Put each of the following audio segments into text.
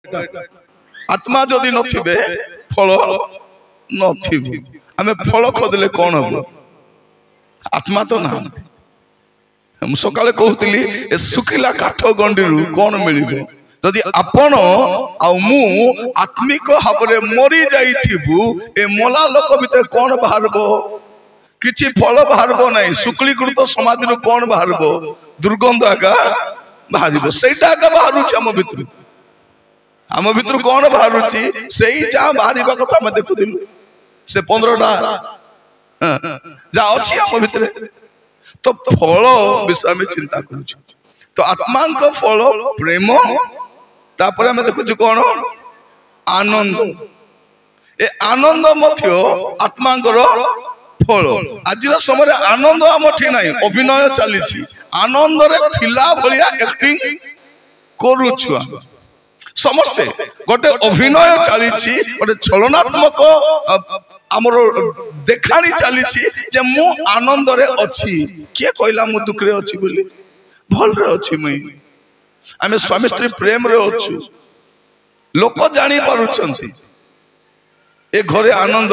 आत्मा जदि नथिबे फल नथिबो आमे फल खोदले कोन हो आत्मा तो ना हम सकाले कहूतिली ए सुखिला काठ गंडीरू कोन मिलिबो जदि आपण आ मु आत्मिक भाबरे मरी जाइथिबु ए मोला लोक भीतर कोन बाहरबो किछि फल बाहरबो नै शुक्लीकृत समाधि रो कोन बाहरबो दुर्गंध आगा बाहरबो सेटा आगा बाहरुछि हम भीतर कोन बाहरुछि सेई जा बाहरिबा कथा हम देखुदिलु से 15टा जा अछि हम भीतर तो फल विषय में चिंता करूछु तो आत्मा को फल प्रेम तापर हम देखुछु कोन आनंद ए आनंद मध्य आत्मा को फल आज समय आनंद आम ठी ना अभिनय चली आनंद रे थिला भलिया एक्टिंग करूछु समस्ते गोटे अभिनय चली गोटे छलनात्मक आमर देखाणी चली जे मु आनंद रे अछि किए कहला मु दुख रे अछि बोली भल रे अछि मई आमे स्वामी स्त्री प्रेम रे अछु लोक जानी पारुछंती ए घरे आनंद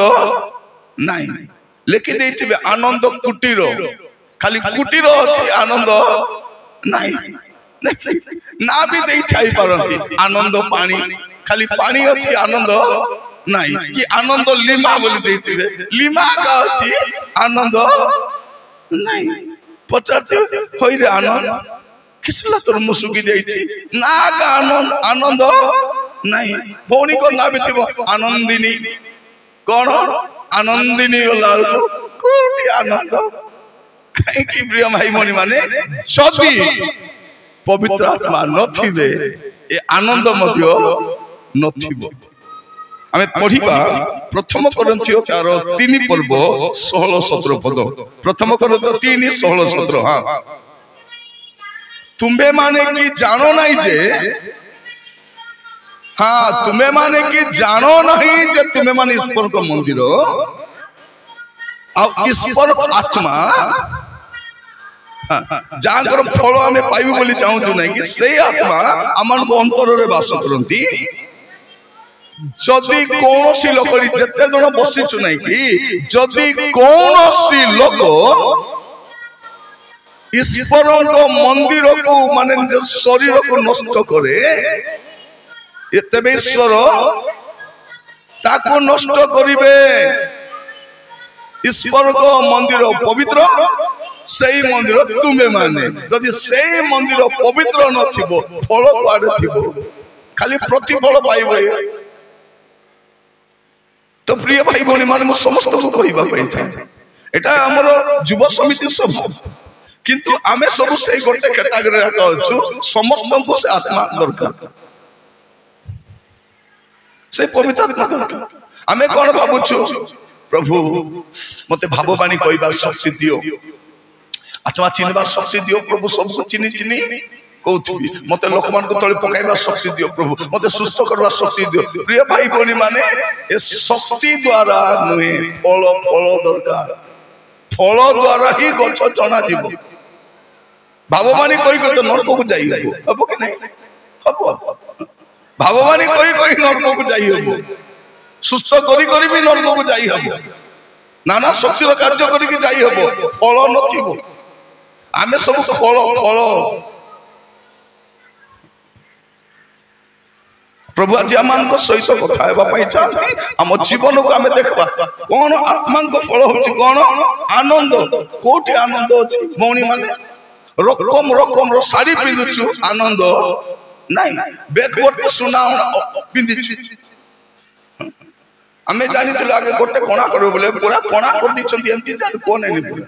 नाही लेखि देथिबे आनंद कुटीर खाली कुटीर अछि आनंद नाही ना भी दे छाई पारंती आनंद पानी खाली पानी अछि आनंद नहीं कि आनंद लीमा बोली देथिबे लीमा का अछि आनंद नहीं पचारते होई रे आनंद किसला तोर मुसुकी देछि ना का आनंद आनंद नहीं भौणी को ना बिथिबो आनंदिनी कोन आनंदिनी लाल कोटी आनंद काहे कि प्रिय भाई मनी माने सदी पवित्र आत्मा नथिबे ए आनंद मध्य नथिबो आमे पढ़िबा प्रथम कोरिन्थियो 3 पर्व 16-17 पद प्रथम कोरिन्थियो 3:16-17 हां तुम्बे माने कि जानो नहीं जे हां तुम्बे माने कि जानो नहीं जे तुम्बे माने ईश्वर को मंदिर आ ईश्वर आत्मा जाकर फल आमे पाइबो बोली चाहू नहीं कि से आत्मा अमन को अंतर रे वास करंती जदि कोनोसी लोक जते जण बसिछु नहीं कि जदि कोनोसी लोक ईश्वर को मंदिर को माने शरीर को नष्ट करे एतबे ईश्वर ताको नष्ट करिवे ईश्वर को मंदिर पवित्र सेई मंदिर तुमे माने जदि सेई मंदिर पवित्र नथिबो फल पाडे थिबो खाली प्रतिफल पाइबो तो प्रिय भाई भौणी माने समस्त को कहबा पई चाहे एटा हमर युवा समिति सब किंतु आमे सब से गोटे कैटेगरी राखा अछु समस्त को से आत्मा दरकार से पवित्र आत्मा दरकार आमे कोन भाबुछु प्रभु मते भावबाणी कहबा शक्ति दियो आत्मा चिन्हबा शक्ति दियो प्रभु सब को चिनी चिनी कहउथबी मते लोक मान को तळे पकाइबा शक्ति दियो प्रभु मते सुस्थ करबा शक्ति दियो प्रिय भाई भौणी माने ए शक्ति द्वारा नहे फल फल दरकार फल द्वारा ही गछ चना जीव भावबाणी कहि कहि तो नरक को जाई हबो कि नहीं हबो भावबाणी कहि कहि नरक को जाई हबो सुस्थ करी करी भी नरक को जाई हबो नाना शक्तिर कार्य करी के जाई हबो फल नथिबो आमे सब फल फल प्रभु आज आम सहित कथा चाहती आम जीवन को आम देखा कौन आत्मा फल हो कौन आनंद कोटि आनंद अच्छी भौणी माने रकम रकम रो साड़ी पिंधुचु आनंद नहीं बेकवर्ती सुना पिंधुचु आमे जानी आगे गोटे कणा कर बोले पूरा कणा कर दी एमती जान कौन है पूरा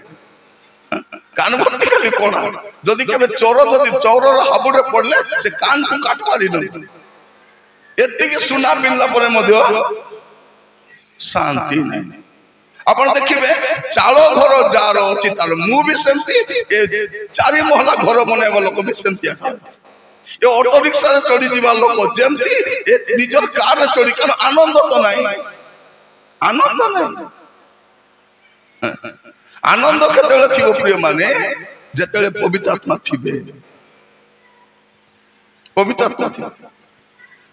कान भर्ती खाली कणा जदि केबे चोर जदि चौरर हाबुडे पड़ले से कान को काट पारि न एति के सुना पिनला परे मध्य शांति नहीं आपण देखिबे चालो घर जार अछि तार मु भी सेंती ए चारि महला घर बनाइबा लोक भी सेंती ए ऑटो रिक्शा रे चढ़ी दिबा लोक जेमती ए निजर कार रे चढ़ी कन आनंद तो नहीं आनंद नहीं आनंद केतले थिबो प्रिय माने जेतले पवित्र आत्मा थिबे पवित्र आत्मा थिबे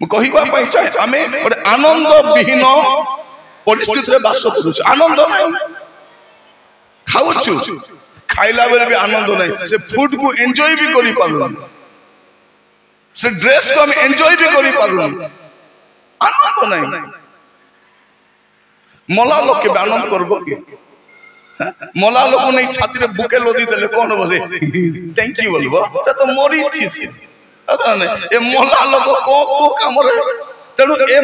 कहवा चाहे आम गोटे आनंद विहीन परिस्थिति बास करुँ आनंद ना खाऊ खाइला बेले भी आनंद ना से फूड को एंजॉय भी करि पारु से ड्रेस को हम एंजॉय भी करि पारु आनंद ना मला लोक के आनंद करबो कि मला लोक नहीं छाती रे बुके लदी देले कोन बोले थैंक यू बोलबो एटा तो मोरी चीज अदा ने ए मला लोक को काम रे तेनु ए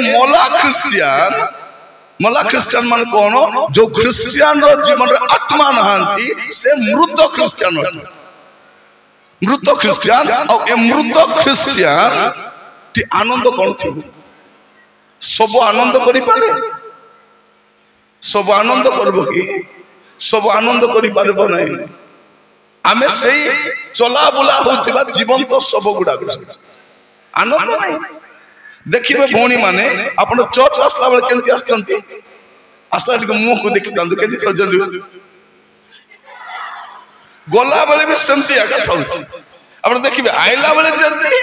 मला क्रिश्चियन मान कोन जो क्रिश्चियन रो जीवन रे आत्मा नहांती से मृत क्रिश्चियन और ए मृत क्रिश्चियन ती आनंद कोन थी सब आनंद करि पारे सब आनंद करबो कि सब आनंद करि पारबो नै आमे सेही चला बुला होतिबा जीवन तो सब गुडा आनंद नै देखिबे भौणी माने आपण चर्च आसला बेले केंती आस्तंती आसला टिक मुंह को देखि तांदु केंती थजंदी गोला बेले भी सेंती आका थाउची आपण देखिबे आइला बेले जल्दी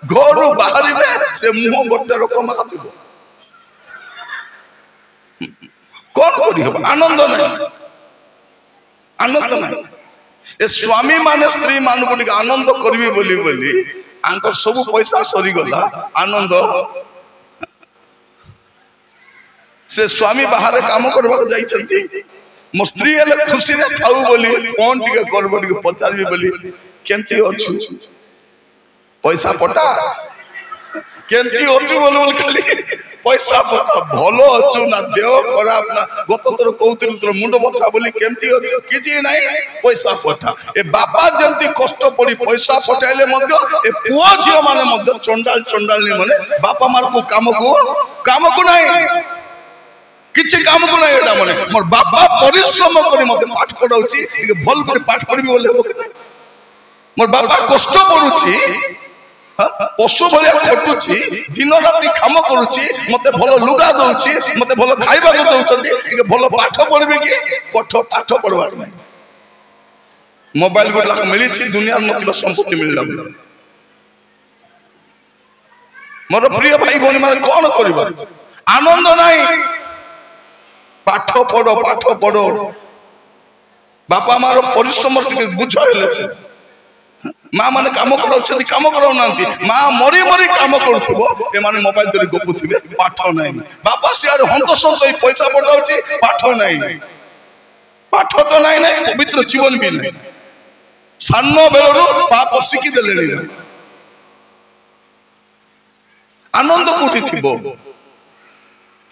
घरु बाहरिबे से मुंह गोटे रकम आतिबो कौन करी हो आनंद नहीं ए स्वामी माने स्त्री मान को आनंद करबी बोली बोली आंकर सब पैसा सरी गला आनंद से स्वामी बाहर काम करबा जाई छथि मो स्त्री एले खुशी रे थाउ बोली फोन टिके करबो टिके पचारबी बोली केंती अछु पैसा पटा केंती अछु बोल खाली पैसा पटा भलो अछु ना देह खराब ना गत तोर कहउतिल तोर मुंड बथा बोली केंती अछु किछि नाही पैसा पटा ए बाबा जंती कष्ट पड़ी पैसा पटाइले मध्य ए पुओ झियो माने मध्य चंडाल नि माने बापा मार को काम को नाही किछि काम को नाही एटा माने मोर बाबा परिश्रम करी मते पाठ पढाउची भल कर पाठ पढबी बोले मोर बाबा कष्ट पडुची पशु भाया खटुची दिन राति काम करुची मते भलो लुगा दउची मते भलो खाइबा को दउचंती के भलो पाठ पढबे कि पाठ पढवार नै मोबाइल वाला मिली छी दुनिया मतलब संपत्ति मिलला मोर प्रिय भाई भौणी माने कोन करबा आनंद नाही पाठ पढो बापा मार परिश्रम के बुझाइले से माँ माने काम कराउछथि काम कराउ नांती माँ मरी मरी काम करूथबो ए माने मोबाइल धरि गपुथिबे पाठ नै बापा सियार हंतस तो पैसा पठाउछि पाठ नै पाठ तो नै पवित्र जीवन भी नै सानो बेलरो पाप सिखि देले आनंद कोठी थिबो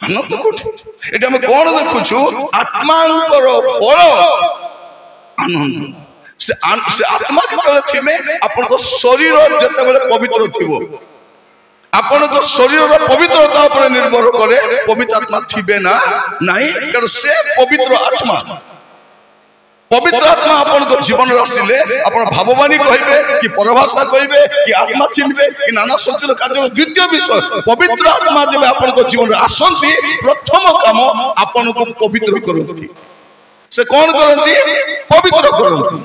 आनंद कोठी एटा हम कोन देखुछु आत्मांकर फल आनंद से आत्मा केतले थिमे आपन को शरीर जते बेले पवित्र थिबो आपन को शरीर रो पवित्रता ऊपर निर्भर करे पवित्र आत्मा थिबे ना नाही कारण से पवित्र आत्मा आपन को जीवन रसिले आपन भाववाणी कहिबे कि परभाषा कहिबे कि आत्मा चिन्हबे कि नाना सोचर कार्य द्वितीय विषय पवित्र आत्मा जब आपन को जीवन आसंती प्रथम काम आपन को पवित्र करंती से कौन करंती पवित्र करंती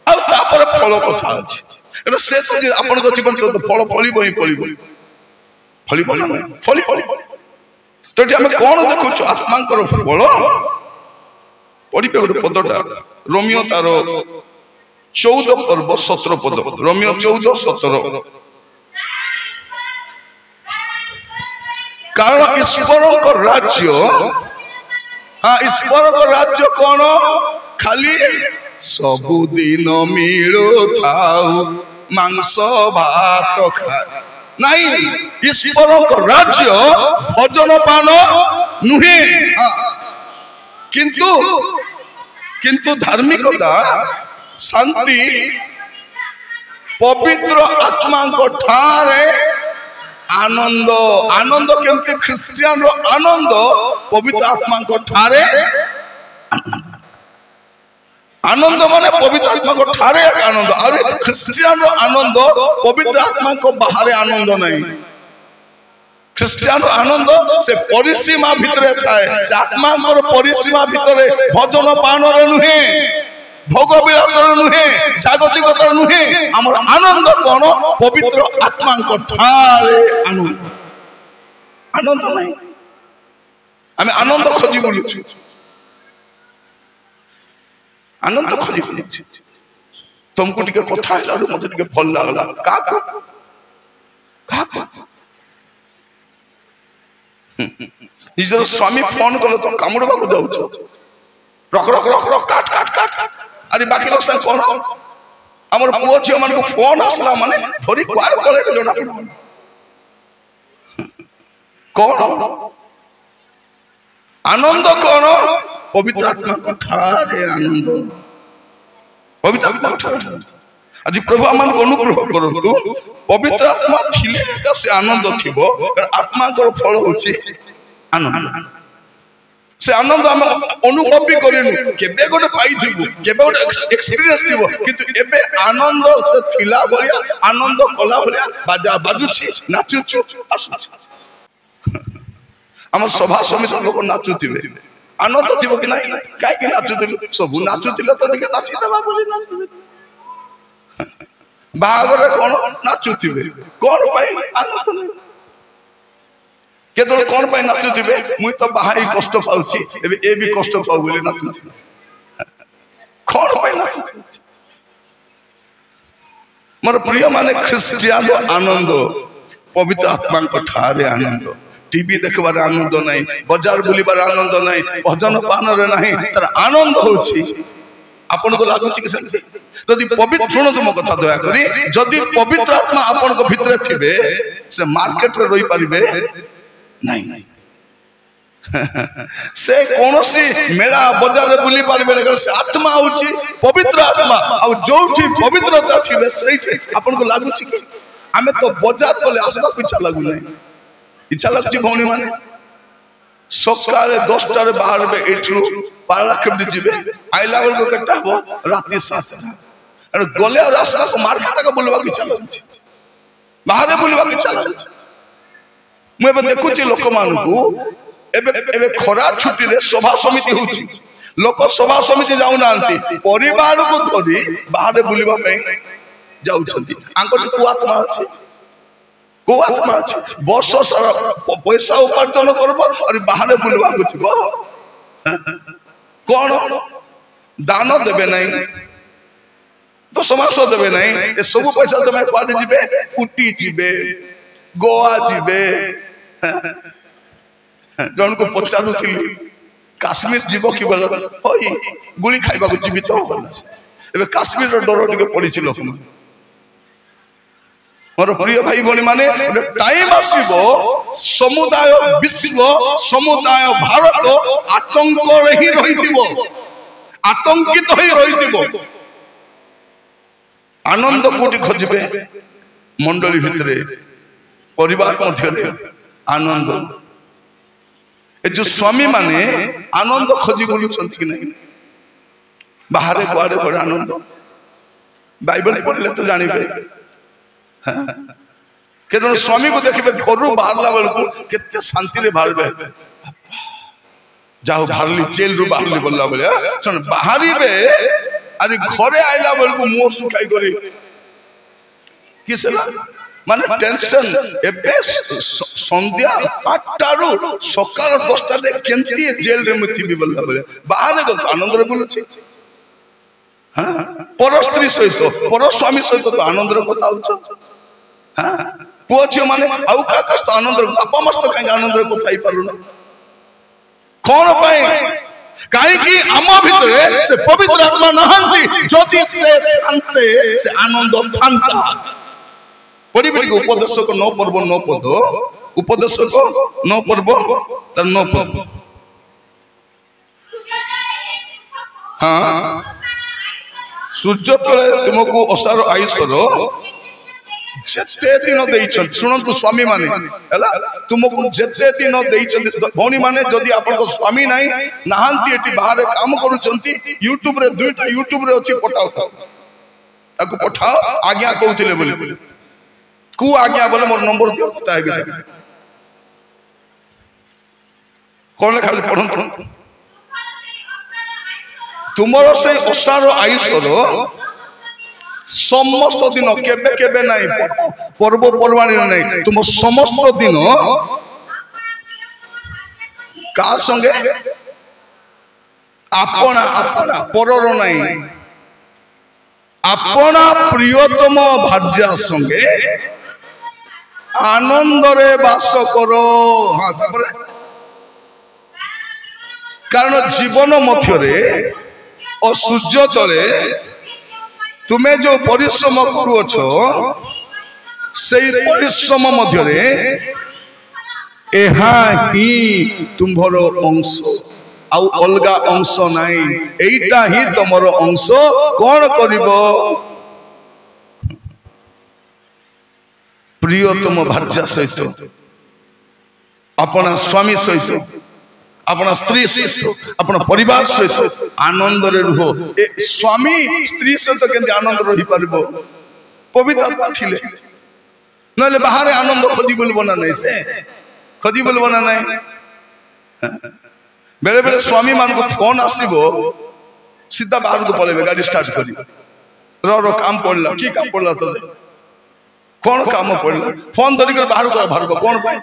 आ तापर फल कथा अछि एटा से तो आपन को जीवन को फल फलिबो ना फली तो हम कौन देखु आत्मांकर फल पढ़िबे गोटे पदटा रोमियो तार 14 पर्व 17 पद रोमियो 14:17 कारण ईश्वर को राज्य हाँ ईश्वर को राज्य कौन खाली सबुदिन मिलो थाउ मांस भात खा नहीं ईश्वर को राज्य भोजन पान नुहे किंतु धार्मिकता शांति पवित्र आत्मा को ठारे आनंद आनंद केमते क्रिश्चियन रो आनंद पवित्र आत्मा को ठारे आनंद माने पवित्र आत्मा को ठारे आनंद और क्रिश्चियन रो आनंद पवित्र आत्मा को बाहर आनंद नहीं क्रिश्चियन आनंद से परिसीमा भितरे थाए से आत्मा को परिसीमा भितरे भजन पान रे नुहे भोग विलास नुहे जागतिकता नुहे आमर आनंद कौन पवित्र आत्मा आनंद आनंद नहीं आम आनंद खोजी बुलुचु आनंद खोजी बुलुचु तुमको टिके कथा हैला मते टिके भल लागला का निजर स्वामी फोन कलो तो कामुड़बा को जाउछ रख रख रख रख काट काट काट अरे बाकी लोग से कौन हमर पुओ छियो मन को फोन आसला माने थोड़ी क्वार पळे जणा कौन आनंद कौन पवित्र आत्मा कथा रे आनंद पवित्र आत्मा कथा आज प्रभु आमान को अनुग्रह करतु पवित्र आत्मा थिले का से आनंद थिबो आत्मा को फल होची आनंद से आनंद हम अनुभव भी करिनु केबे गोटे पाई थिबु केबे गोटे एक्सपीरियंस थिबो किंतु एबे आनंद थिला भलिया आनंद कला भलिया बाजा बाजुछि नाचुछु आसु हमर सभा समिति लोक नाचुथिबे आनंद थिबो कि नाही काई कि नाचुथिलु सब नाचुथिले तो टिके नाचि देबा बोली नाचुथिबे बाहागर कोन नाचुथिबे कोन पाई आनंद नहीं केतोल कोन पाई नाचुथिबे मुई तो बाहाई कष्ट पाउछि एबे ए भी कष्ट पाउ बोली नाचुथिबे कोन पाई नाचुथिबे मोर प्रिय माने ख्रिस्टियन आनंद पवित्र आत्मा को ठारे आनंद टीवी देखबार आनंद नहीं बाजार बुलिबार आनंद नहीं भजन पान रे नहीं तर आनंद होछि आपन को लागुछि कि यदि पवित्र सुनो तुम कथा दया करी यदि पवित्र आत्मा आपन को भितरे थिबे से मार्केट रे रही परिबे नहीं से कोनोसी मेला बाजार रे बुली परिबे नहीं से आत्मा होछि पवित्र आत्मा आ जोठी पवित्रता थिबे सेठी आपन को लागुछि कि हमें तो बाजार चले आसबा इच्छा लागु नहीं इच्छा लगछि भौनी माने सकाळे 10टा रे बाहर बे एठलु पाला केमडी जिबे आइला बेल को कट्टा हो राती 7 अरे गले और आसपास मार्केट का बुलवा की इच्छा लगछि बाहर बुलवा की इच्छा लगछि मु एबे देखुछि लोक मानकु एबे खरा छुट्टी रे सभा समिति होछि लोक सभा समिति जाउ नांती परिवार को धरि बाहर बुलवा में जाउछंती आंकोटी को आत्मा अछि को आत्मा अछि वर्ष सारा पैसा उपार्जन करबो और बाहर बुलवा को छिबो कोन दान देबे नहीं तो समाज देबे नहीं ए सब पैसा जमा पाडी जिबे कुटी जिबे गोवा जिबे जन को पचारु थिली काश्मीर जीवो कि बोल होई गुली खाइबा को जीवित हो गला एबे काश्मीर रो डर टिके पड़ी छि लोक मोर प्रिय भाई भनी माने टाइम आसीबो समुदाय विश्व समुदाय भारत आतंक रे ही रहितिबो आतंकित होई रहितिबो आनंद कोटी खोजबे मंडली भितरे परिवार मध्य आनंद ए जो स्वामी माने आनंद खोजी बोलुछंती कि नहीं बाहर कुआडे बड़ आनंद बाइबल पढ़ले तो जानिबे केतन स्वामी को देखिबे घर बाहरला बेल को केते शांति रे बाहरबे जाओ बाहरली जेल रो बाहरली बोलला बोले सुन बाहरीबे अरे घरे आइला बेल को मुंह सुखाई करी किसला माने टेंशन एबे संध्या 8टा रो सकाळ 10टा दे केंती जेल रे मुथि भी बोलला बोले बाहर को आनंद रे बोलुछि हां पर स्त्री सहित पर स्वामी सहित तो आनंद रे कथा होछ हां पुओ छियो माने आउ का कष्ट आनंद रे बापा मस्त काई आनंद रे कथा ही पारुना कोन पाए काई कि आमा भितरे से पवित्र आत्मा नहंती जति से अंते से आनंद फांता परिबेटी को उपदेश को 9 पर्व 9 पद उपदेश को 9 पर्व तर 9 पद हां सूर्य तले तुमको असार आयुषर जेते दिन देइछन सुनंतु स्वामी माने हला तुमको जेते दिन देइछन भौनी माने जदी आपन को स्वामी नाही नाहंती एटी बाहर काम करूचंती YouTube रे दुईटा YouTube रे अछि पठाओ ताको पठाओ आज्ञा कहउतिले बोली को आज्ञा बोले मोर नंबर दियो ताइ भी कोन खाली पढन तुमर से ओसार आयुषर समस्त दिन केबे केबे नहीं पर्व पर्वाणी नहीं तुम समस्त दिन का संगे अपना अपना परर नहीं अपना प्रियतम भार्या संगे आनंद रे बास करो। हाँ कारण जीवन मध्य और सूर्य तले तुम्हें जो परिश्रम करुछ से परिश्रम मध्य तुम्हार अंश आउ अलगा अंश नाई एटा ही तुमर अंश कौन करिबो प्रियतम भार्या सहित अपना स्वामी सहित अपना स्त्री सहित अपना परिवार सहित आनंद रे रुहो। ए स्वामी स्त्री सहित केंति आनंद रही परबो पवित्र आत्मा थिले नले बाहर आनंद खोजी बोलबो ना नहीं से खोजी बोलबो ना नहीं बेले बेले स्वामी मान को फोन आसीबो सीधा बाहर को पळेबे गाड़ी स्टार्ट करी रो काम पड़ला की काम पड़ला तो कौन काम पड़ला फोन धरी कर बाहर को कौन पाए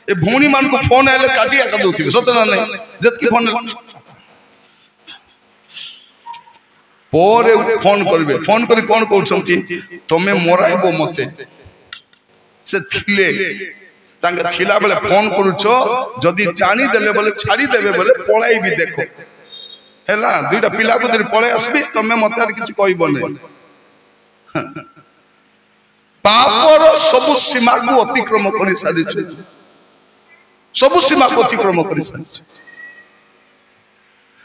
ए भौणी मान को फोन आले काटिया कर दोथि सत ना नहीं जतकी फोन पोरे फोन करबे फोन करी कौन कहउछंती तमे मोराइबो मते से थिले तांगे थिला बेले फोन करूछो जदी जानी देले बोले छाड़ी देबे बोले पळाई भी देखो हैला दुईटा पिला को धरि पळे आसबी तमे मते आर किछ कहइबो नै पापर सब सीमा को अतिक्रम करि सारिछ सबु सीमा को अतिक्रम करि सारिछ।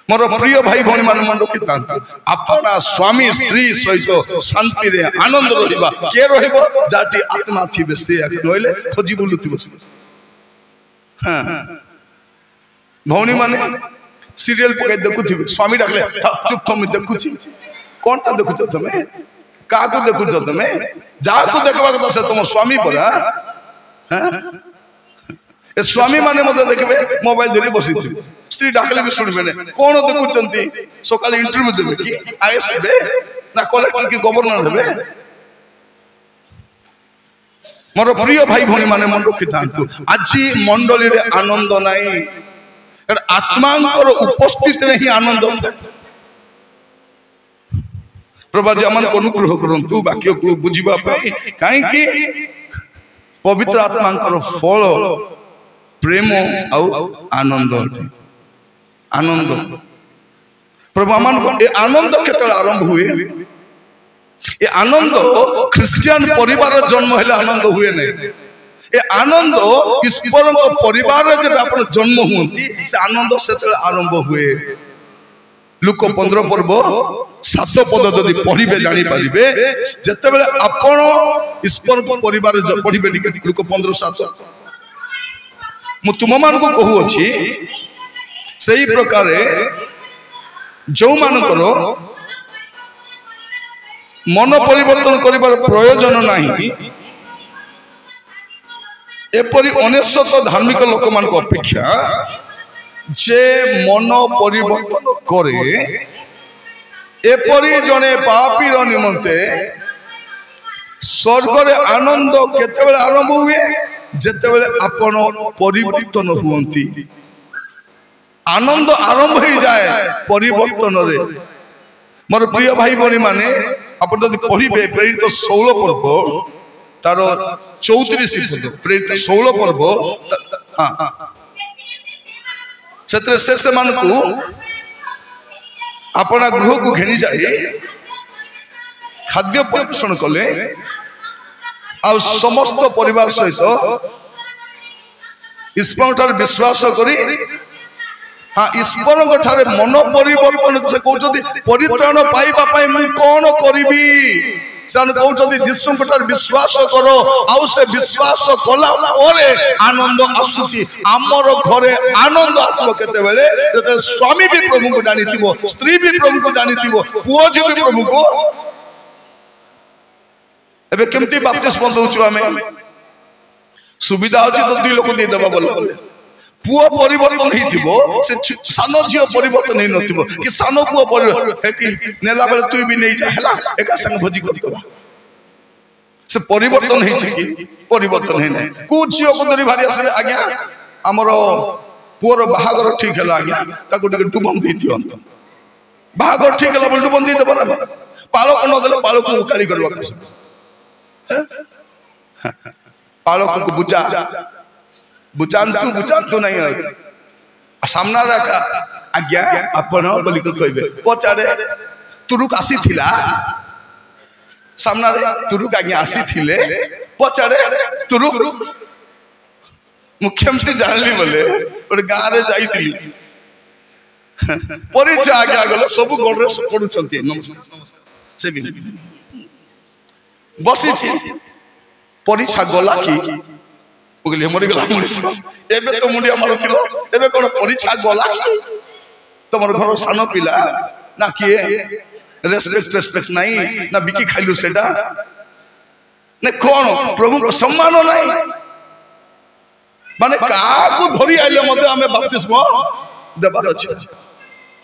मोर प्रिय भाई भौणी मान मन रखि तांता अपना स्वामी स्त्री सहित शांति रे आनंद रहिबा के रहिबो जाति आत्मा थिबे से नइले खोजी बुलुथिबो। हां भौणी माने सीरियल पकाई देखुथिबे स्वामी डाकले चुप तुम देखुछि कोनटा देखुछ तमे का को देखुछ तमे जा को देखबा कथा से तुम स्वामी परा। हां ए स्वामी माने मते देखबे मोबाइल धरि बसिथि स्त्री डाकले भी सुनबे ने कोन देखुचंती सकाल इंटरव्यू देबे की आईएएस हेबे ना कलेक्टर की गवर्नर हेबे। मोर प्रिय भाई भौणी माने मन रखि थांतु आजी मंडली रे आनंद नाही आत्मांकर उपस्थित रे ही आनंद प्रभु जी मन को अनुग्रह करंतु वाक्य को बुझिबा पई काई कि पवित्र आत्मांकर फल प्रेम आउ आनंद आनंद प्रभु मन को ए आनंद केतल आरंभ हुए ए आनंद क्रिश्चियन परिवार जन्म हेले आनंद हुए नै ए आनंद ईश्वर परिवार जब आपण जन्म हुंती से आनंद सेतल आरंभ हुए। लुक 15 पर्व 7 पद जदि पढ़िबे जानि पारिबे जते बेले आपण ईश्वर परिवार पढ़िबे लुक 15:7 मु तुम मान को कहू अछि सही प्रकार जो मानकर मन परिवर्तन करिबार प्रयोजन नाही एपरि 19 धार्मिक लोक मान को अपेक्षा जे मन परिवर्तन करे एपरि जने पापीर निमंते स्वर्ग रे आनंद केते बेले आरंभ हुए जेते बेले आपण परिवर्तन हुंती आनंद आरंभ हो जाए परिवर्तन रे। मोर प्रिय भाई भौणी माने आपण जदि पढ़िबे प्रेरित 16 पर्व तार 34 पद प्रेरित 16 पर्व हां सेतरे शेष मान को अपना गृह को घेनी जाए खाद्य परिवेषण कले आ समस्त परिवार सहित ईश्वर विश्वास करी हाँ ईश्वर मन परिवर्तन से कहते परित्राण पाइबा पाई मु कौन करी कहते जीशु विश्वास करो आउ से विश्वास कला आनंद आसुची आमर घरे आनंद आसब केते बेले जते स्वामी भी प्रभु को जानी थिबो स्त्री भी प्रभु को जानी थिबो पुओ जी भी प्रभु को एबे केमती बाप्तिस्म दउछु हमें सुविधा अछि तो दुई लोक दे देबा बोल पुओ परिवर्तन हेतिबो से सानो झियो परिवर्तन हे नथिबो कि सानो पुओ हेटी नेला बेले तू भी नहीं जा हला एका संग भोजी करतबा से परिवर्तन हे कि परिवर्तन हे नै को झियो को धरि भारी आसे आज्ञा हमरो पुओर बाहागर ठीक हला आज्ञा ताको टिके डुबम दे दियो अंत बाहागर ठीक हला बोल डुबम दे देबो ना पालक न देले पालक को उकाली करबा पालक को बुझातु नहीं है सामना रखा आज्ञा आपण बोली को कहबे पचारे तुरुक आसी थिला सामना रे तुरुक आज्ञा आसी थिले पचारे तुरुक मुख्यमंत्री जानली बोले और गां रे जाईतिली परिचय आज्ञा गले सब गोड़ रे पडुचंती से भी बसी छी परिचय गला की बोले मरि गला एबे तो मुंडिया मारुथिलो एबे कोन परिचय गला तमर घर सानो पिला ना किए रेस्पेक्ट नहीं ना बिकी खाइलु सेटा ने कोन प्रभु को सम्मान नहीं माने का को धरि आइले मते हमें बपतिस्मा देबार अछि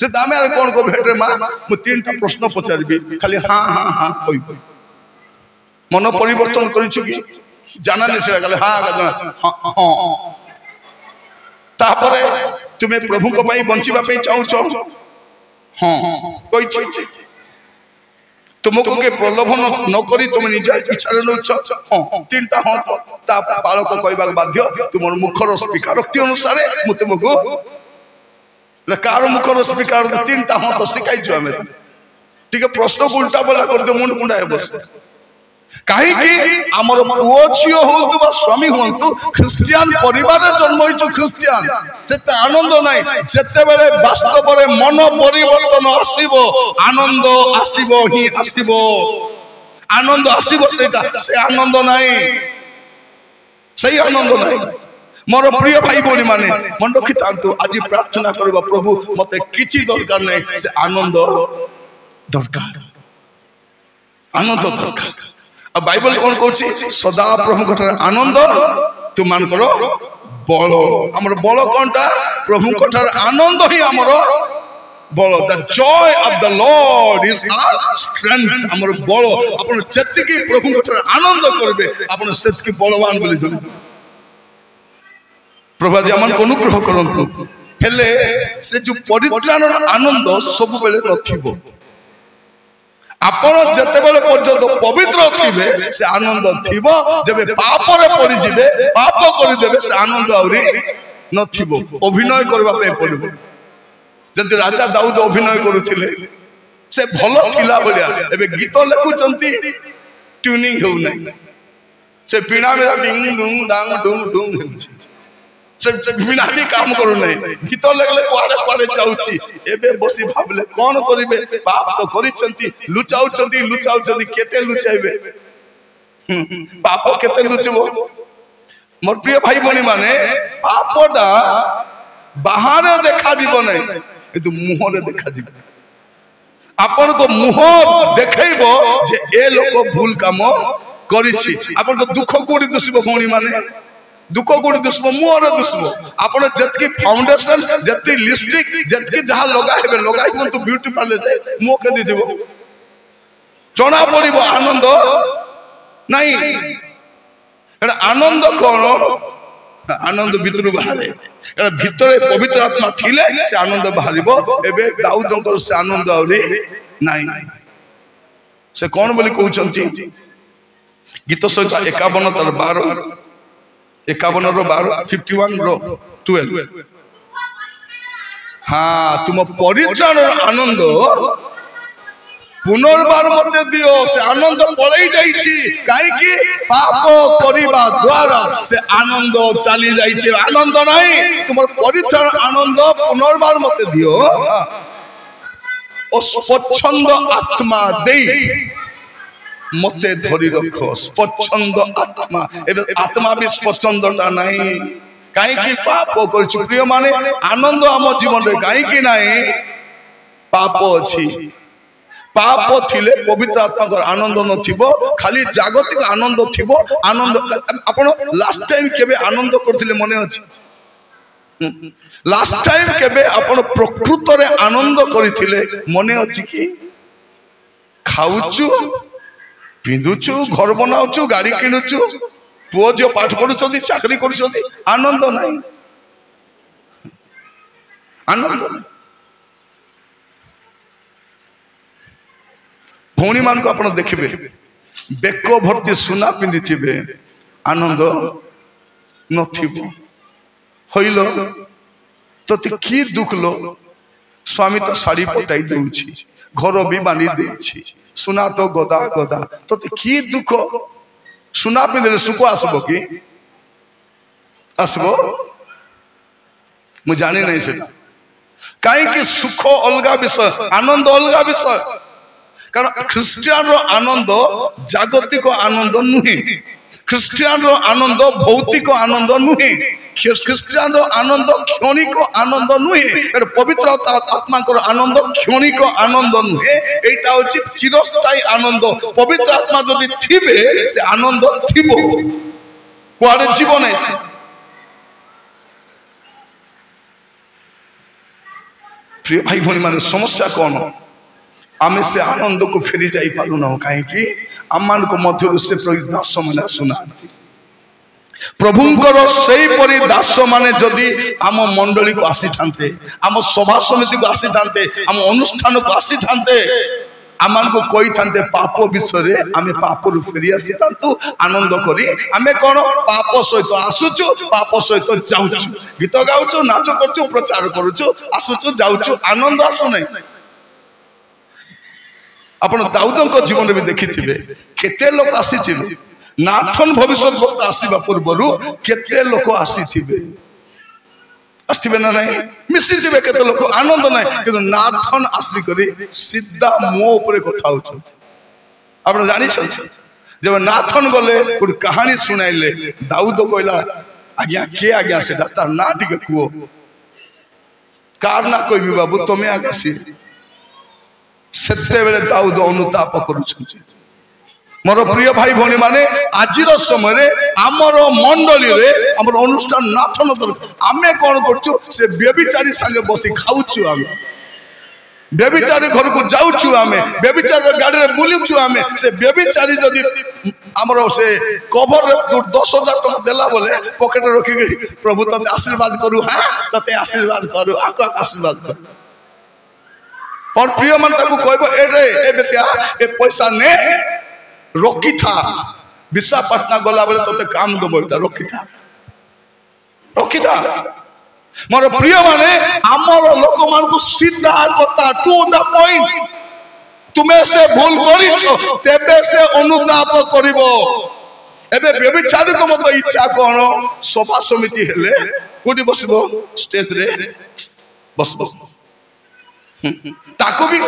जे दामे कोन को भेट रे मां मु तीनटा प्रश्न पचारबी खाली हां हां हां कोइ मन परिवर्तन करिछु कि जाना नहीं से गले हां हां तापरे तुम्हें प्रभु को पई बंचिबा पई चाहू हां कोइ छी तुमको के प्रलोभन न करी तुम निज इच्छा रे नउछ हां तीनटा हां तो ता बालक कहबा बाध्य तुमर मुखर स्पीकर रक्ति अनुसार मु तुमको कार मुखर स्पीकर तीनटा हां तो सिखाई छु हमें ठीक है प्रश्न को उल्टा बोला कर दे मुंड कुंडा है बस कहीं कि आमर पुओ झियो होतु बा स्वामी होतु ख्रिस्टियन परिवार जन्म होइछु ख्रिस्टियन जते आनंद नाही जते बेले वास्तव रे मन परिवर्तन आसीबो आनंद आसीबो ही आसीबो आनंद आसीबो से आनंद नाही सही आनंद नाही मोर प्रिय भाई बोली माने मन रखि तांतु आज प्रार्थना करबा प्रभु मते किछि दरकार नाही से आनंद दरकार आनंद दरकार बाइबल कौन कहछि सदा प्रभु कठार आनंद तुम मान करो बल हमर बल कोनटा प्रभु कठार आनंद ही हमर बल the joy of the Lord is our strength हमर बल अपन जति की प्रभु कठार आनंद करबे अपन सत की बलवान बोली जने प्रभु जी हमन को अनुग्रह करंतु हेले से जो परित्राण आनंद सब बेले नथिबो आपण जते बेले पर्यंत पवित्र थिबे से आनंद थिबो जबे पाप रे पड़ी जिबे पाप करि देबे से आनंद आउरी नथिबो अभिनय करबा पे पड़िबो जते राजा दाऊद अभिनय करूथिले से भलो थिला बलिया एबे गीत लेखुचंती ट्यूनिंग हो नै से बिना मेरा डिंग डुंग डांग डुंग डुंग से बिना भी काम करू नै गीत लगले कुआडे कुआडे जाउची एबे बसी भाबले कोन करिबे पाप तो करिचंती लुचाउचंती केते लुचाइबे पाप केते लुचबो मोर प्रिय भाई बनी माने पापडा बाहर देखा जीव नै किंतु मुह रे देखा जीव आपन को मुह देखैबो जे ए लोक भूल काम करिछि आपन को दुख कोडी दुसबो भौणी माने दुख कोडी दुसबो मुह रे दुसबो आपन जतकी फाउंडेशन जतकी लिपस्टिक जतकी जहा लगाइबे लगाइबो तो ब्यूटी पार्लर जाय मुह के दे देबो चना पड़िबो आनंद नहीं एटा आनंद कोन आनंद भितरु बाहरे एटा भितरे पवित्र आत्मा थिले से आनंद बाहरिबो एबे दाऊदंकर से आनंद आउरी नहीं से कोन बोली कहउचंती गीत सहित 51 तर 12 51 रो 12 51 रो 12 हाँ तुम परित्राण आनंद पुनर्बार मते दियो से आनंद पळई जाईची काई कि पाप करिबा द्वारा से आनंद चली जाईची आनंद नहीं तुम परित्राण आनंद पुनर्बार मते दियो ओ स्वच्छंद आत्मा देई मते धरी रखो स्वच्छंद आत्मा एबे आत्मा भी स्वच्छंदटा नहीं काई कि पाप करछु प्रिय माने आनंद हम जीवन रे काई कि नहीं पाप अछि पाप थिले पवित्र आत्मा को आनंद न थिबो खाली जागतिक आनंद थिबो आनंद आपण लास्ट टाइम केबे आनंद करथिले मने अछि लास्ट टाइम केबे आपण प्रकृत रे आनंद करिथिले मने अछि कि खाउचु पिंदुचु घर बनाउचु गाड़ी किनुचु पुओ जो पाठ पढुछथि चाकरी करूछथि आनंद नाही आनंद नाही भौणी मान को आपण देखिबे बेको भर्ती सुना पिंदी थिबे आनंद नथिबो होइलो तो की दुख लो स्वामी तो साड़ी पटाई देउछि घर भी बानी देछि सुना तो गदा गदा तो की दुख सुना पिंदे सुख आसबो कि आसबो मु जानि नै से काई कि सुख अलगा विषय आनंद अलगा विषय कारण ख्रिस्टियन रो आनंद जागतिक आनंद नुहे ख्रिस्टियन रो आनंद भौतिक आनंद नुहे ख्रिस्टियन रो आनंद क्षणिक आनंद नुहे पवित्र आत्मा को आनंद क्षणिक आनंद नुहे एटा होची चिरस्थायी आनंद पवित्र आत्मा जदि थिबे से आनंद थिबो कुआडे जीवन है से प्रिय भाई भणी माने समस्या कोन आमे से आनंद को फेरी जाई पालु न काहे कि आमान को मध्य से दास माने सुना प्रभुंकर सेई परि दास माने जदि आम मंडली को आसी थांते आम सभा समिति को आसी थांते आम अनुष्ठान को आसी थांते आमान को कोई थांते पाप विषय रे आमे पाप रु फेरी आसी थांतु आनंद करी आमे कोन पाप सहित आसुचु पाप सहित जाउचु गीत गाउचु नाच करचु प्रचार करूचु आसुचु जाउचु आनंद आसु नै आपण दाऊदन को जीवन में देखिथिबे केते लोक आसीथिबे नाथन भविष्य वक्त आसीबा पूर्वरु केते लोक आसीथिबे आस्थिबे ना नहीं मिसिथिबे केते लोक आनंद नहीं किंतु नाथन आसी करी सीधा मो ऊपर कथा होछ आपण जानि छ जब नाथन गले कोन कहानी सुनाइले दाऊद कहला आज्ञा के आज्ञा से तार ना टिके कुओ कार ना कहबी बाबू तमे आगे सी सेते बेले दाऊद अनुताप करूछन मोर प्रिय भाई भौणी माने आजिर समय रे हमर मंडली रे हमर अनुष्ठान नाथन दरकार आमे कोन करछु से व्यभिचारी संगे बसी खाउछु आमे व्यभिचारी घर को जाउछु आमे व्यभिचारी गाड़ी रे बुलिछु आमे से व्यभिचारी जदी हमर से कवर रे 10,000 टका देला बोले पॉकेट रे रखि गई प्रभु तते आशीर्वाद करू हां तते आशीर्वाद करू आको आशीर्वाद कर और प्रिय मन ताको कहबो ए बेसिया ए पैसा ने रोकी था विशाखापट्टनम गला बेले तते काम दबो एटा रोकी था मोर प्रिय माने हमर लोक मान को सीधा कथा टू द पॉइंट तुमे से भूल करिछो तेबे से अनुताप करिवो एबे व्यभिचारी को मत इच्छा कोन सभा समिति हेले कोडी बसबो स्टेज रे बस ताको भी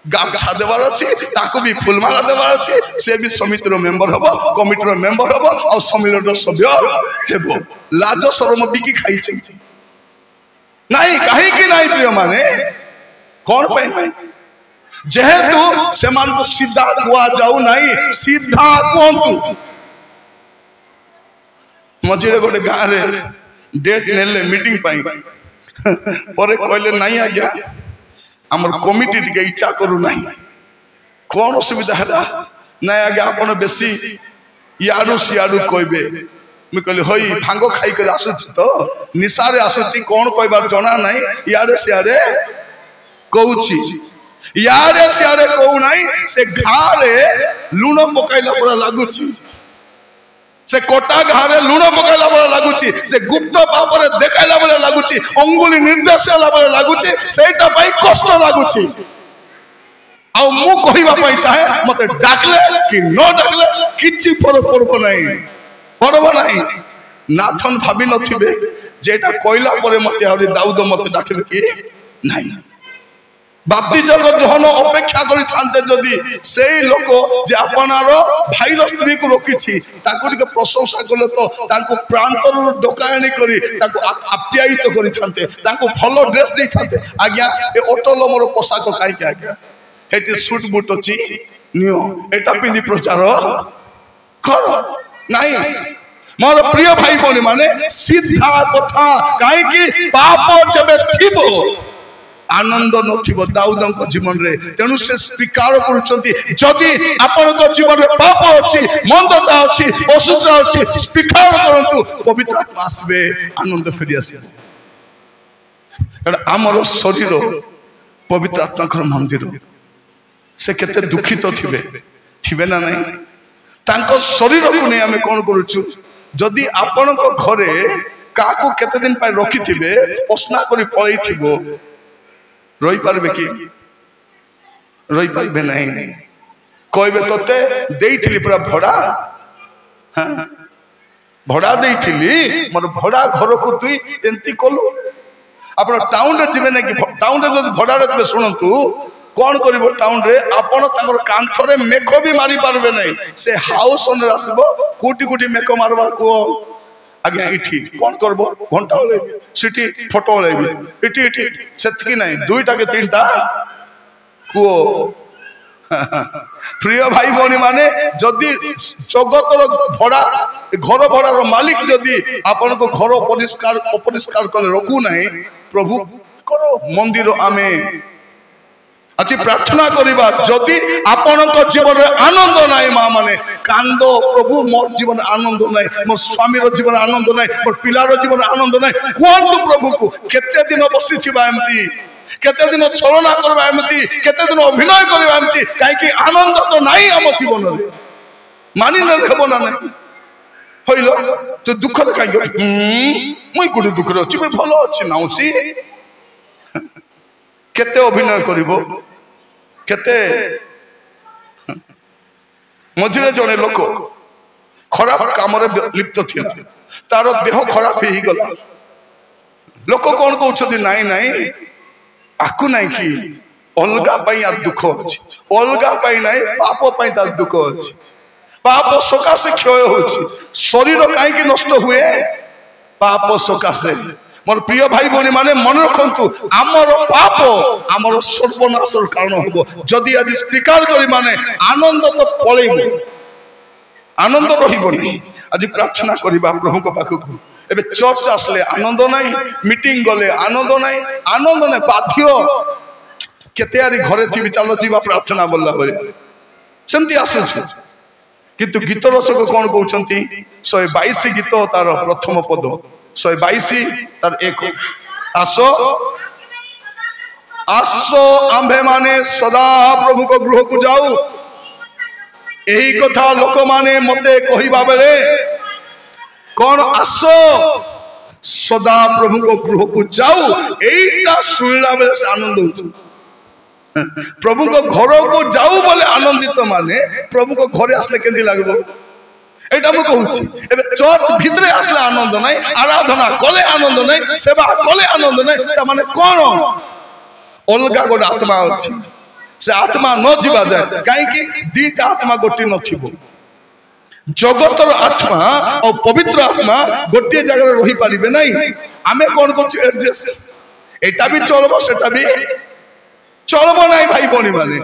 गामछा देवार अछि ताको भी फुलमाला देवार अछि से भी समिति रो मेंबर हबो कमिटी रो मेंबर हबो और सम्मेलन रो सभ्य हेबो लाज शरम बिकी खाई छै नहीं काहे कि नहीं प्रिय माने कोन पई जेहेतु से मान को सीधा कुआ जाऊ नहीं सीधा कोंतु मझिरे गोटे गाँ रे डेट नेले मीटिंग पाई परे कहले नहीं आज्ञा हमर कमिटी टिके इच्छा करू नहीं कौन असुविधा है नहीं आगे आपन बेसी याडू सियाडू कहबे मैं कहले होई भांगो खाई कर आसुची तो निसारे आसुची कौन कहबार जना नहीं याडे सियाडे कहूची याडे सियाडे कहू नहीं से घारे लूण पकाइला परा लागुची से कोटा घारे लूण पकाइला बळे लागुची से गुप्त पापरे देखाइला बळे लागुची अंगुली निर्देश कला बळे लागुची सेटा पई कष्ट लागुची आ मु कहिबा पई चाहे मते डाकले कि न डाकले किछि फरक पड़बो नाही नाथन भाबी नथिबे जेटा कोइला परे मते आउरी दाऊद मते डाकबे कि नाही बाप्ती जगत जहन अपेक्षा करी थांते जदी सेई लोक जे आपनार भाईर स्त्री को रोकिछि ताको टिके प्रशंसा करले तो ताको प्रांतर डकायणी करी ताको आप्यायित करी थांते ताको भलो ड्रेस दे थांते आज्ञा ए ओटलो मोर पोशाक काई के आज्ञा हेटी सूट बूट अछि नियो एटा पिंदी प्रचार कर नाही मोर प्रिय भाई भौणी माने सीधा कथा कहीं पाप जब थिबो आनंद नथिबो दाऊदଙ୍କ जीवन रे तेनु से स्वीकार करूछंती जदि आपनक जीवन रे पाप अछि मंदता अछि असुखता अछि स्वीकार करंतु पवित्र आत्मा आसबे आनंद फेरि आसी आमर शरीर पवित्र आत्मा मंदिर से केते दुखित थिबे थिबे ना नहीं तांको शरीर को नहीं आमे कोन करूछु जदि आपनक घरे काको केते दिन पाई रखि थिबे पसना करी पळई थिबो रही पारबे कि रही पारबे नहीं कहबे तोते देइथिली पूरा भड़ा हां भड़ा देइथिली मोर भड़ा घर को तुई एंती कोलु आपण टाउन रे जिबे नै कि टाउन रे जदि भड़ा रे जिबे सुनंतु कौन करिबो टाउन रे आपण तांगर कांथरे मेख भी मारी पारबे नै से हाउस ओनर आसीबो कोटी कोटी मेख मारबा को आज्ञा इठी कौन करबो घंटा ले सिटी फोटो ले इठी इठी सेतकी नहीं दुईटा के तीनटा को प्रिय भाई भौणी माने जदि जगतर भड़ा घर भड़ार मालिक जदि आपण को घर परिष्कार अपरिष्कार कर रखू नहीं प्रभु करो मंदिर आमे আজি प्रार्थना करिबा जदि आपनक जीवन रे आनंद नाही मां माने कांदो प्रभु मोर जीवन आनंद नाही मोर स्वामी रो जीवन आनंद नाही मोर पिलार जीवन आनंद नाही कोन तू प्रभु को केते दिन बसी छिबा एमती केते दिन छलना करबा एमती केते दिन अभिनय करबा एमती काहे कि आनंद तो नाही हम जीवन रे मानि न हेबो ना नाही होइलो तो दुख रे काहे मुई कोडी दुख रे अछि भलो अछि नाउसी केते अभिनय करिबो केते मझिरे जने लोक खराब काम रे लिप्त थिला तार देह खराब ही गला लोक कोन कहउछथि नाही नाही आकु नाही कि अलगा पई यार दुख अछि अलगा पई नाही पाप पई तार दुख अछि पाप सकासे क्षय होछि शरीर काहे कि नष्ट हुए पाप सकासे मोर प्रिय भाई भौणी माने मन रखंतु आमर पाप आमर सर्वनाशर कारण होबो जदि आज स्वीकार करी माने आनंद तो पळेबो आनंद रहिबो नहीं आज प्रार्थना करिबा प्रभु को पाखु को एबे चर्च आसले आनंद नाही मीटिंग गले आनंद नाही बाध्य केते आरी घरे थी चलो जीवा प्रार्थना बोलला बले सेंती आसु किंतु गीत रचक कोन कहउछंती 122 गीत तार प्रथम पद 122 तार एक आसो आसो आंभे माने सदा प्रभु को गृह को जाऊ यही कथा लोक माने मते कहिबा बेले कौन आसो सदा प्रभु को गृह को जाऊ एटा सुनला बेले से आनंद होछु प्रभु को घर को जाऊ बोले आनंदित माने प्रभु को घरे आसले केंदी लागबो एटा मु कहूची एबे चर्च भितरे आसले आनंद नाही आराधना कले आनंद नाही सेवा कले आनंद नाही त माने कोन अलगा गोड आत्मा अछि से आत्मा न जीवा जाय काहे कि दीटा आत्मा गोटी नथिबो जगतर आत्मा और पवित्र आत्मा गोटे जगह रही पारिबे नाही आमे कोन करछु एडजस्ट एटा भी चलबो सेटा भी चलबो नाही भाई बणी माने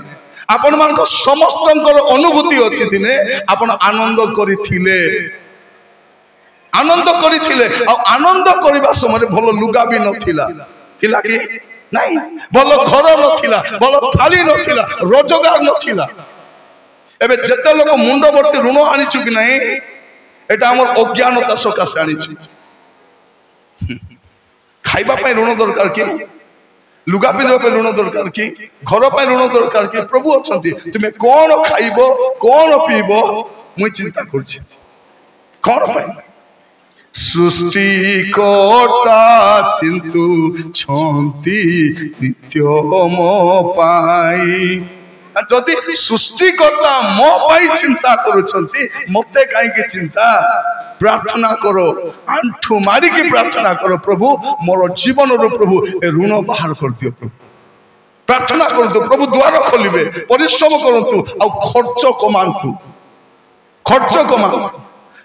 आपण मान को समस्तंकर अनुभूति अछि दिने आपण आनंद करिथिले आ आनंद करिबा समय भलो लुगा भी नथिला थिला कि नाही भलो घर नथिला भलो थाली नथिला रोजगार नथिला एबे जते लोक मुंड बर्ती ऋण आनिछु कि नाही एटा हमर अज्ञानता सकासे आनिछु खाइबा पय ऋण दरकार कि लुगा पिंधबा पे ऋण दरकार कि घर पे ऋण दरकार कि प्रभु अछंती तुमे कोन खाइबो कोन पीबो मुई चिंता करछि कोन पे सृष्टि कर्ता चिंतु छंती नित्य मो पाई जदि सृष्टि कर्ता मो पाई चिंता करूछंती मते काई के चिंता प्रार्थना करो आंठू मारी की प्रार्थना करो प्रभु मोर जीवन रो प्रभु ए ऋण बाहर कर दियो प्रभु प्रार्थना करतु प्रभु द्वार खोलिबे परिश्रम करतु आ खर्च कमांतु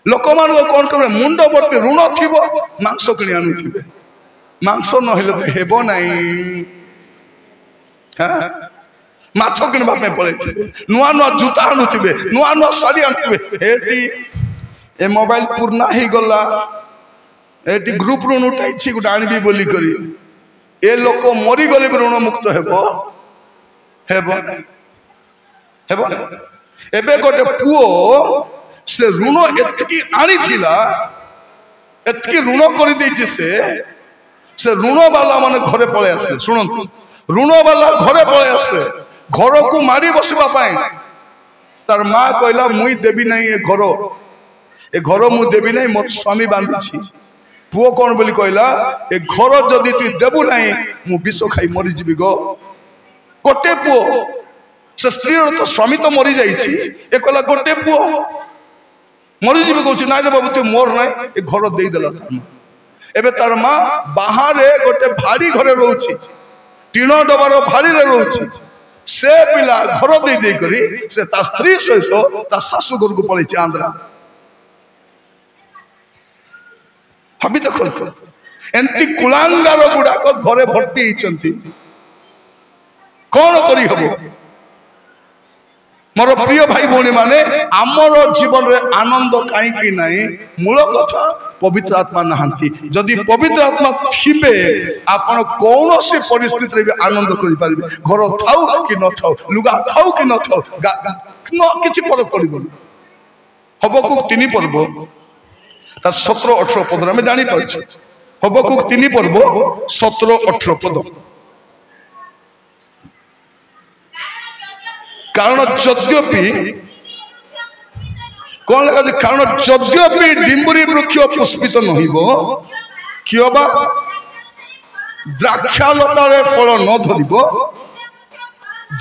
लोक मान कोन करे मुंड बर्ती ऋण थिबो मांस किनि आनु थिबे मांस न हेले त हेबो नाही हां माछ किनबा पे पळे थिबे नुआ नुआ जूता आनु थिबे नुआ नुआ साड़ी आनु थिबे हेटी ए मोबाइल पुरना ही गला एटी ग्रुप ऋण उठाई गोटे आनबी बोली करी ए लोक मरी गले भी ऋण मुक्त हेबो हेबो हेबो एबे गोटे पुओ से ऋण एतकी आनी थिला एतकी ऋण कर देछि से ऋण वाला माने घरे पळे आसे सुनंतु ऋण वाला घरे पळे आसे घर को मारी बसबा पाए तार माँ कहला मुई देवी नहीं ए घर मु देवी नहीं मोर स्वामी बांधी पुओ कौन बोली कहला ए घर जदि तु देबु नहीं मु विष खाई मरी जीवी गो गोटे पुओ से स्त्री तो स्वामी तो मरी जाइछि ए कहला गोटे पुओ मरी जीवी कहछि ना रे बाबू तू मोर नहीं ए घर देई देला एबे तार माँ बाहर गोटे भाड़ी घरे रहउछि टीण डबार भाड़ी रे रहउछि से पिला घर दे दे करी से ता स्त्री सहित ता सासु घर को पळै आंध्रा हबी देखो एंती कुलांगार गुडा को घरे भर्ती होइचंती कौन करी हबो मोर प्रिय भाई भौणी माने आमर जीवन रे आनंद काई की नहीं मूल कथा पवित्र आत्मा नहांती जदि पवित्र आत्मा थिबे आपण कौन से परिस्थिति रे भी आनंद करि पारिबे घर थाउ कि न थाउ लुगा थाउ कि न थाउ न किछि फरक पड़िबो हबकुक 3 पर्व ता 17-18 पद में जानी पाछु हबकुक 3 पर्व 17-18 पद कारण यद्यपि कौन लगा कारण यद्यपि डिम्बुरी वृक्ष पुष्पित नहिबो कियबा द्राक्षालतारे फल न धरिबो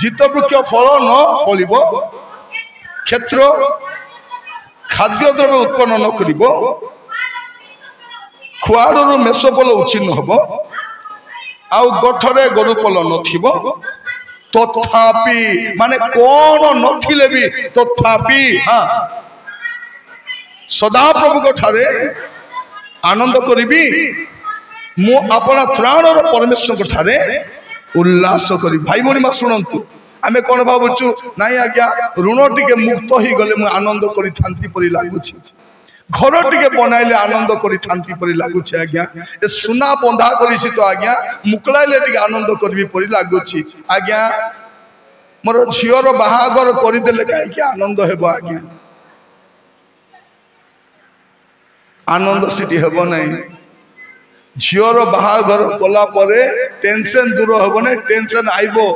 जित वृक्ष फल न फलिबो क्षेत्र खाद्य द्रव्य उत्पन्न न करिबो खुआरु मेषफल उच्छिन्न हबो आउ गठरे गरुपल नथिबो तथापि माने कौन नथिले भी तथापि हाँ सदा प्रभु को ठारे आनंद करिबी मो अपना त्राणर परमेश्वर को ठारे उल्लास करी भाई भौणी मा सुनंतु आमे कोन भाबुचु नाही आज्ञा ऋण टिके मुक्त ही गले मु आनंद करि थांती परि लागुछि घर टिके बनाइले आनंद करि थांती परि लागुछि आज्ञा ए सुना बंधा करिछि तो आज्ञा मुकलाइले टिके आनंद करबी परि लागुछि आज्ञा मोर झियर बाहागर करि देले काहे कि आनंद हेबो आज्ञा आनंद सिटी हेबो नहीं झियर बाहागर कला परे टेंशन दूर हेबो नहीं टेंशन आइबो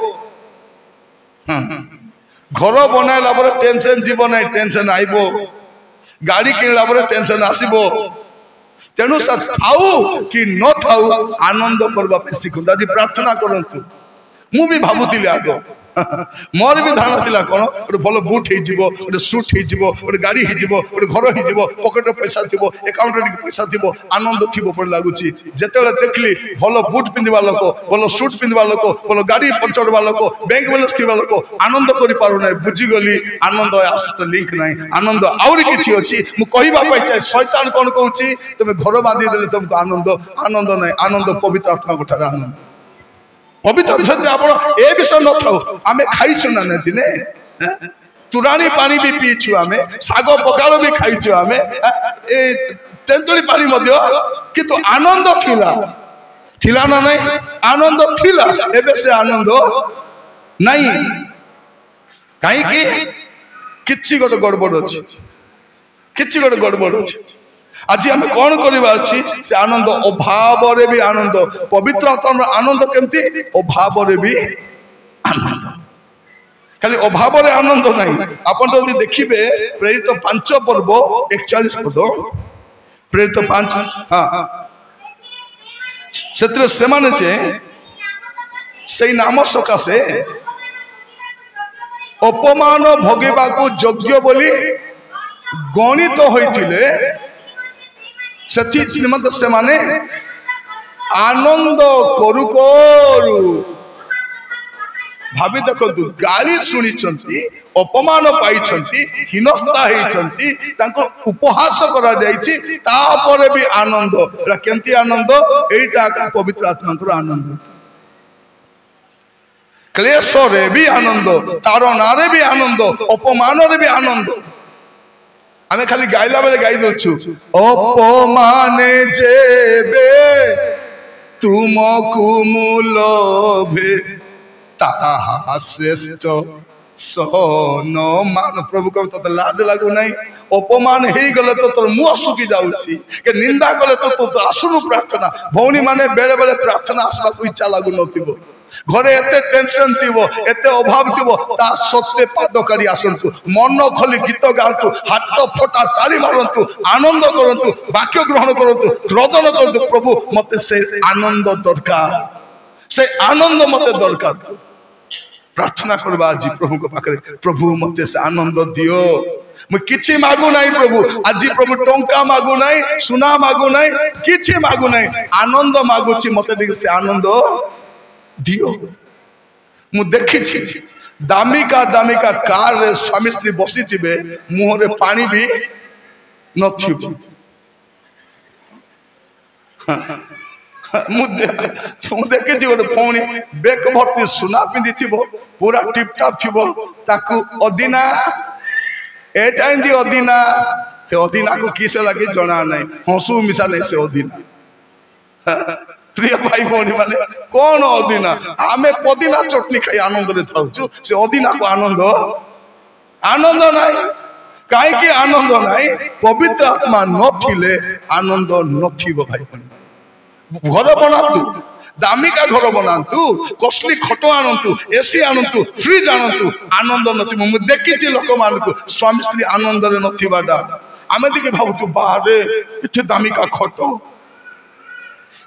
घर बनाइला परे टेंशन जीवो नहीं टेंशन आइबो गाड़ी किनला परे टेंशन आसीबो तेनु सा थाउ कि न थाउ आनंद करबा पे सिखु दादी प्रार्थना करंतु मु भी भाबुतिली आगो मोर भी धारणा थिला कोन ओटे भलो बूट हे जिवो ओटे सूट हे जिवो ओटे गाड़ी हे जिवो ओटे घर हे जिवो पॉकेट रे पैसा थिबो अकाउंट रे पैसा थिबो आनंद थिबो पर लागुची जेतेले देखली भलो बूट पिंदिबा लोक भलो सूट पिंदिबा लोक भलो गाड़ी पंचड़बा लोक बैंक बैलेंस थिबा लोक आनंद करि पारु नै बुझी गली आनंद आसत लिंक नै आनंद आउरी किछि अछि मु कहिबा पाइ चाहे शैतान कोन कहउची तमे घर बांधी देले तुमको आनंद आनंद नै आनंद पवित्र आत्मा कोठार आनंद पवित्र सत्य आपण ए विषय न थाउ आमे खाइछु ना दिने तुरानी पानी भी पीछु आमे सागो पकालो भी खाइछु आमे ए तेंतुली पानी मध्य किंतु आनंद थिला थिला ना नहीं आनंद थिला एबे से आनंद नहीं काई कि किछि गोटे गड़बड़ अछि किछि गोटे गड़बड़ अछि आज आम कौन करवा से आनंद अभाव रे भी आनंद पवित्र आत्मा आनंद केमती अभाव रे भी आनंद खाली अभाव रे आनंद नहीं अपन जल्दी देखिबे प्रेरित 5 पर्व 41 पद प्रेरित 5 हाँ सेत्रे सेमाने जे सेई नाम सकाशे अपमान भोगेबा को योग्य बोली गणित होइतिले सची निमंत से माने आनंद करू करू भाभी देखो गाली शुणी अपमान पाई हीनस्ता होती उपहास करा भी आनंद केमती आनंद यहीटा पवित्र आत्मा आनंद क्लेश रे भी आनंद तार ना भी आनंद अपमान भी आनंद आमे खाली गाइला बेले गाई दउछु अपमाने जेबे तुमको मुलोभे ताहा श्रेष्ठ सन मान प्रभु कह तो लाज लागू नहीं अपमान हो गले तो तोर मुह सुखी जाउछि के निंदा कले तो तो आसुनु प्रार्थना भौणी माने बेले बेले प्रार्थना आसबा को इच्छा लागू नथिबो घरे एते टेंशन थिबो एते अभाव थिबो ता सत्य पाद करी आसंतु मन खोली गीत गांतु हाथ फटा ताली मारंतु आनंद करंतु वाक्य ग्रहण करंतु रोदन करंतु प्रभु मते से आनंद दरकार से आनंद मते दरकार प्रार्थना करबा आज प्रभु को पाखरे प्रभु मते से आनंद दियो मैं किछि मागु नहीं प्रभु आज प्रभु टंका मागु नहीं सुना मागु नहीं किछि मागु नहीं आनंद मागुछि मते दिग से आनंद दियो मु देखि छी दामिका दामिका कार रे स्वामी स्त्री बसी थिबे मुह रे पानी भी नथिबो मु देखि छी गोटे पौणी बेक भर्ती सुना पिंदी थिबो पूरा टिप टाप थिबो ताकू अदिना ए टाइम दी अदिना हे अदिना को किसे लगे जना नहीं हंसू मिसा नहीं से अदिना प्रिय भाई भौणी माने कौन अदिना आमे पदिना चटनी खाई आनंद रे थाउछु से अदिना को आनंद आनंद नहीं काहे कि आनंद नहीं पवित्र आत्मा नथिले आनंद नथिबो भाई भौणी घर बनातु दामिका घर बनातु कॉस्टली खटो आनंतु एसी आनंतु फ्रिज आनंतु आनंद नथिबो मु देखिछि लोक मानकु स्वामी स्त्री आनंद रे नथिबाडा आमे दिके भाबुछु बारे इथे दामिका खटो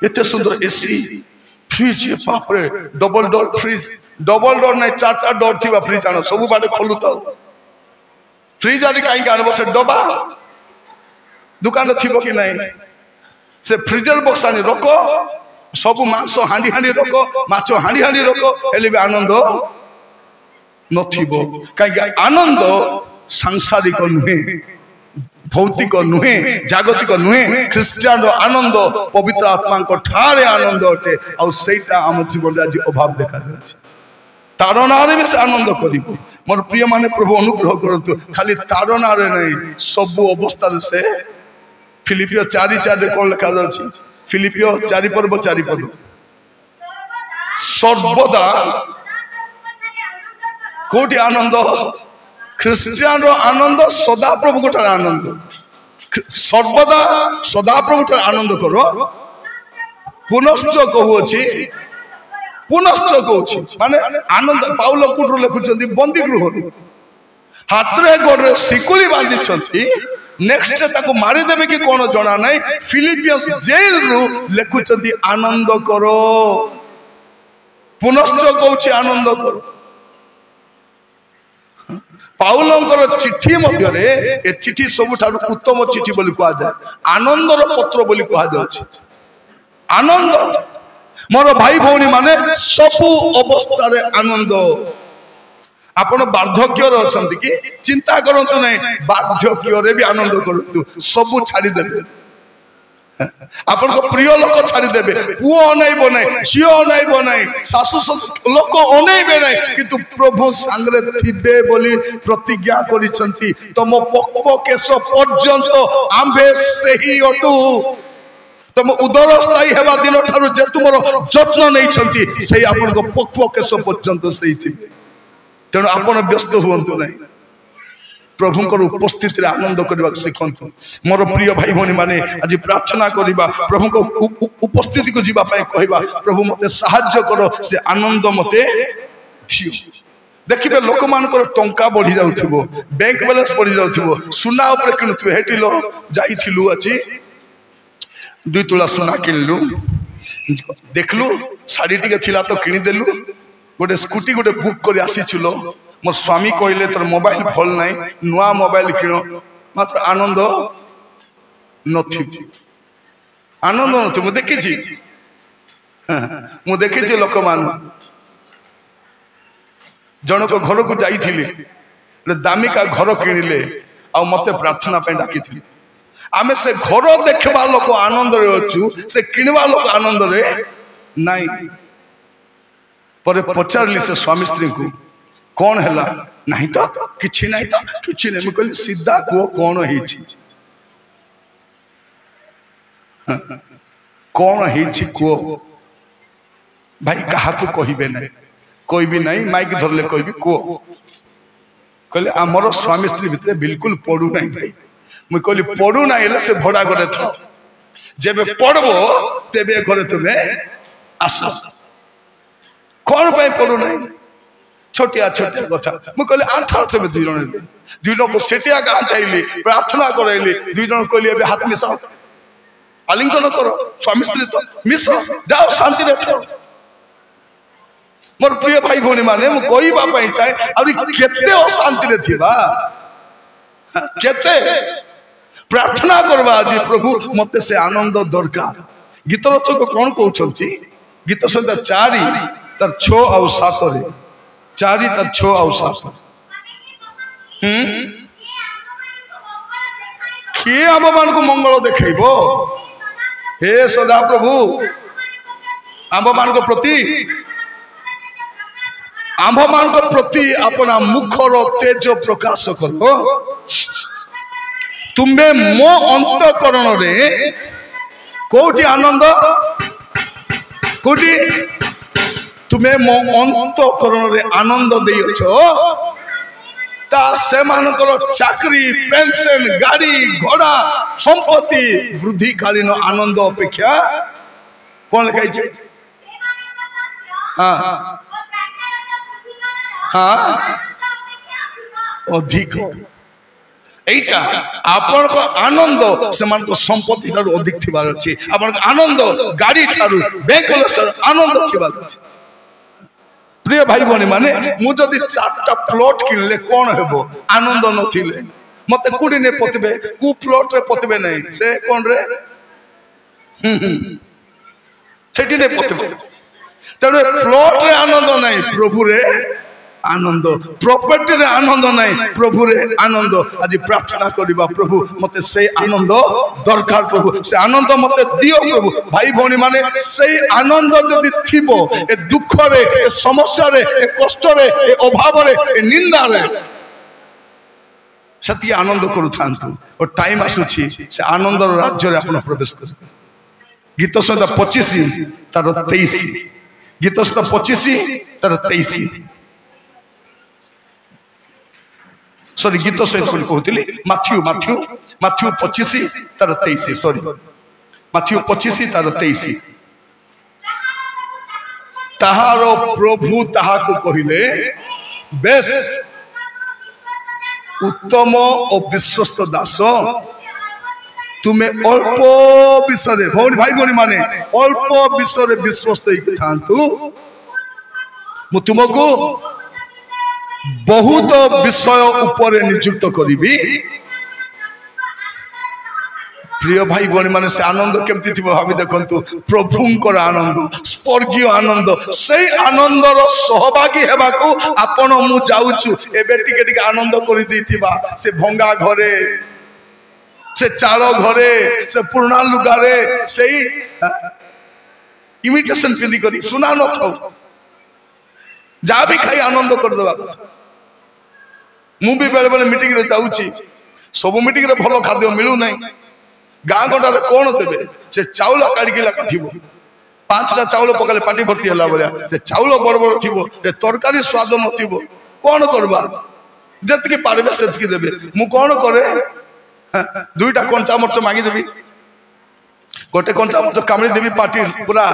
इतने सुंदर एसी फ्रिज बाप रे double door fridge double door नहीं चार चार डोर थी फ्रिज आनो सब बाटे खोलु तो फ्रिज आदि कहीं आनब से डबा दुकान थी कि नहीं से फ्रिजर बक्स आनी रखो सब मांस हांडी हांडी रखो माछ हांडी हांडी रखो हेले भी आनंद नथिबो कहीं आनंद सांसारिक नुहे भौतिक नुहे जागतिक नुहे ख्रिस्टियन आनंद पवित्र आत्मा को ठारे आनंद अटे आ सेटा आम जीवन आज अभाव देखा जाछि तारणा रे भी से आनंद करिबो मोर प्रिय माने प्रभु अनुग्रह करतु खाली तारणा रे नहीं सब अवस्था से फिलिपियो 4:4 रे कोन लिखा जाछि फिलिपियो 4 पर्व 4 पद सर्वदा कोटि आनंद ख्रिस्टियन आनंद सदा प्रभु को आनंद सर्वदा सदा प्रभु को आनंद करो पुनश्च कहूँ माने आनंद पाउल कुटरू लिखुचंदी बंदी गृह हाथ रे गोड़े सिकुली बांधी नेक्स्ट ताको मारी देबे कि कोन जना नहीं फिलिपियंस जेल रु लिखुचंदी आनंद करो पुनश्च कहूँ आनंद करो पाउलंकर चिठी मध्य रे ए चिठी सबुठारु उत्तम चिठी बोली कहा जाए आनंदर पत्र बोली कहा जाए आनंद मोर भाई भौणी माने सबु अवस्था रे आनंद आपण वार्धक्य रे अछंती कि चिंता करंतु नहीं वार्धक्य रे भी आनंद करंतु सबु छाड़ी देबे आपण को प्रिय लोक छाड़ी देबे पुओ अनैबो नहीं झियो अनैबो नहीं सासु लोक अनैबे नहीं किंतु प्रभु संगरे थिबे बोली प्रतिज्ञा करिसंती तम पक्व केश पर्यंत आंबे सही अटू तम उदर स्थायी हेबा दिन ठारू जे तुमरो जत्न नै छंती सेही आपण को पक्व केश पर्यंत सही थिबे तेणु आपण व्यस्त हुंतु नहीं प्रभुंकर उपस्थिति रे आनंद करबा सिखंतु मोर प्रिय भाई भौणी माने आज प्रार्थना करिबा प्रभु को उपस्थिति को जीवा पाए कहबा प्रभु मते सहाय्य करो से आनंद मते दियो देखिबे लोक मानकर टंका बढ़ी जाउथिबो बैंक बैलेंस बढ़ी जाउथिबो सुना ऊपर किनुथिबे हेटिलो जाईथिलु अछि 2 तोला सुना किनलु देखलु साड़ी टिके थिला तो किनि देलु गोटे स्कूटी गोटे बुक करी आसीछुलो मोर स्वामी कहले तोर मोबाइल भल नहीं नुआ मोबाइल किनो मात्र आनंद नथि आनंद नथि मु देखि छी लोक मान जन को घर को जाइथिली दामिका घर किनिले आ मते प्रार्थना पे डाकिथिली आमे से घर देखबा लोक आनंद रे अछु से किनबा लोक आनंद रे नहीं पर पचारली से स्वामी स्त्री को कौन है नहीं तो किछि नहीं तो किछि नहीं मैं कहली सीधा कुओ कौन है कौन है कुओ भाई कहा को कहबे नहीं कोई भी नहीं माइक धरले कोई भी कुओ कहले आमर स्वामी स्त्री भितर बिल्कुल पड़ू नहीं भाई मुई कहली पड़ू ना हेले से भड़ा घरे था जेबे पड़बो तेबे घरे तुमे आस कौन पाई पड़ू नहीं छोटिया छोटिया कथा मुई कहली आंठा तुमे दुई जन को सेटिया का आंटाइली प्रार्थना करैली दुई जन कहली एबे हाथ मिसाओ आलिंगन करो स्वामी स्त्री तो मिसो जाओ शांति रे थो मोर प्रिय भाई भौणी माने मु कहबा पई चाहे और केते अशांति रे थिबा केते प्रार्थना करबा आज प्रभु मते से आनंद दरकार गीत रचक कौन कहउछंती गीत संख्या 4 तर 6 और 7 रे 4 तर 6 और 7 किए आम मान को मंगल देखाइबो हे सदा प्रभु आम मान को प्रति आम मान को प्रति अपना मुखर तेज प्रकाश करो तुम्हें मो अंतकरण रे कोठी आनंद कोठी तुम्हें मो अंतकरण रे आनंद देइछो ता से मानकर चाकरी पेंशन गाड़ी घोड़ा संपत्ति वृद्धि कालीन आनंद अपेक्षा कौन लिखाई छे हाँ हाँ अधिक एटा आपण को आनंद से मान को संपत्ति ठारू अधिक थिबार अछि आपण को आनंद गाड़ी ठारू बैंक बैलेंस आनंद थिबार अछि प्रिय भाई भौणी माने मु जदी 4टा प्लॉट किनले कोन हेबो आनंद नथिले मते कुडी ने पतबे कु प्लॉट रे पतबे नै से कोन रे सेठी ने पतबे तने प्लॉट रे आनंद नै प्रभु रे आनंद प्रॉपर्टी रे आनंद नहीं प्रभु रे आनंद आज प्रार्थना करिबा प्रभु मते से आनंद दरकार प्रभु से आनंद मते दियो प्रभु भाई भौणी माने से आनंद जदि थिबो ए दुख रे ए समस्या रे ए कष्ट रे ए अभाव रे ए निंदा रे सती आनंद करू थांतु और टाइम आसुछि से आनंद रो राज्य रे अपन प्रवेश कर गीत संहिता 25 तार 23 गीत संहिता 25 तार 23 सॉरी गीत सहित कहती माथ्यू माथ्यू माथ्यू 25 तार 23 सॉरी माथ्यू 25 तार 23 ताहारो प्रभु ताहा को कहिले बेस उत्तम और विश्वस्त दास तुम्हें अल्प विषय भौणी भाई भौणी माने अल्प विषय विश्वस्त थांतु मु तुमको बहुत विषय ऊपर नियुक्त करी प्रिय भाई भौणी माने से आनंद केमती थी भाभी देखंतु प्रभुंकर आनंद स्वर्गीय आनंद से आनंदर सहभागी हेबाकू आपण मु जाउछु एबे टिके टिके आनंद करि दैतिबा से भंगा घरे से चालो घरे से पुराना लुगारे से इमिटेशन पिंदी करी सुना न थौ जा भी खाई आनंद कर देबा मु भी बेले बेले मीटिंग रे जाउची सब मीटिंग रे भलो खाद्य मिलु नै गाँ गंडारे कौन देवे से चाउल काढ़ी लगा थी 5टा चाउल पकाले पाटी भर्ती है भाया से चाउल बड़ बड़ थी तरकारी स्वाद नथिबो कौन करबा जतके पारबे सेतके देबे मु कौन करे 2टा कंचा मरच मांगी देबी गोटे कंचा मरच कामड़ी देबी पाटी पूरा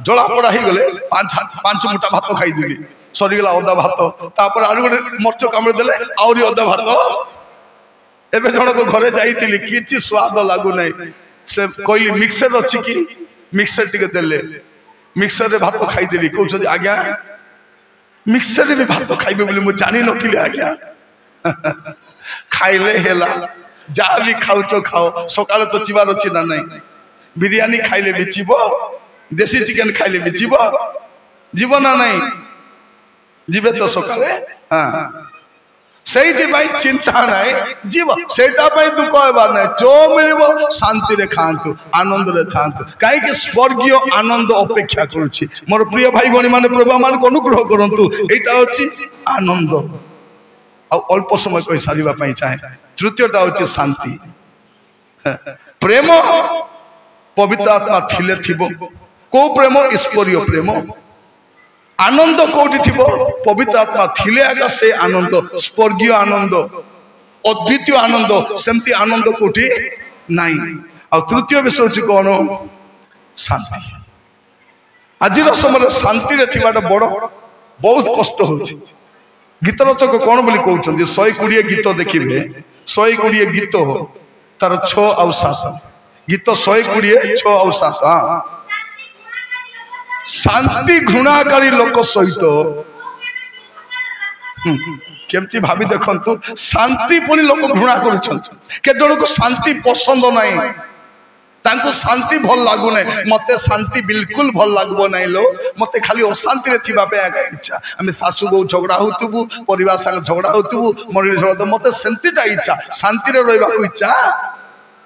जला पड़ा ही गले 5 मुठा भात खाई देबी सरी गला अदा भात तापर आरो गोटे मरच कामड़ी देले आउरी अदा भात एबे जण को घरे जाईतिली किछि स्वाद लागु नै से कोइली मिक्सर अछि कि मिक्सर टिके देले मिक्सर रे भात खाई देली कहउछथि आज्ञा मिक्सर रे भात खाइबे बोली मु जानि नथिले आज्ञा खाइले हेला जा भी खाउछो खाओ सकाले तो चिबार अछि ना नै बिरयानी खाइले भी चिबो देसी चिकन खाइले भी चिबो जीवन ना नै जीवे तो सकाले हां चिंता नाई जीव से दुख होबार ना जो मिल शांति रे खातु आनंद रे थांतु कहीं स्वर्गीय आनंद अपेक्षा करुछि मोर प्रिय भाई भणी माने प्रभु मान को अनुग्रह करंतु एटा होछि आनंद आ अल्प समय कहि सारिबा पई चाहे तृतीयटा होछि शांति प्रेम पवित्र आत्मा थिले थिबो को प्रेम ईश्वरीय प्रेम आनंद कोठी थिबो पवित्र आत्मा थिले आगा से आनंद स्वर्गीय आनंद अद्वितीय आनंद सेमती आनंद कोठी नाही आ तृतीय विषय छि कोन शांति आज समय शांति रे थिबाटा बड़ बहुत कष्ट होछि गीत रचक कोन बोली कहउछन्ती 120 गीत देखिबे 120 गीत तार 6 आउ 7 गीत 120 6 आउ 7 शांति घृणाकारी लोक सहित केमती भाभी देखंतु शांति पुनी लोक घृणा करूछन्ति के जण को शांति पसंद नाही तांको शांति भल लागु नै मते शांति बिल्कुल भल लागबो नै लो मते खाली अशांति रे थिबा पे आगा इच्छा हमें सासु बो झगड़ा होतुबु परिवार संग झगड़ा होतुबु मरली झगड़ा मते शांतिटा इच्छा शांति रे रहबा को इच्छा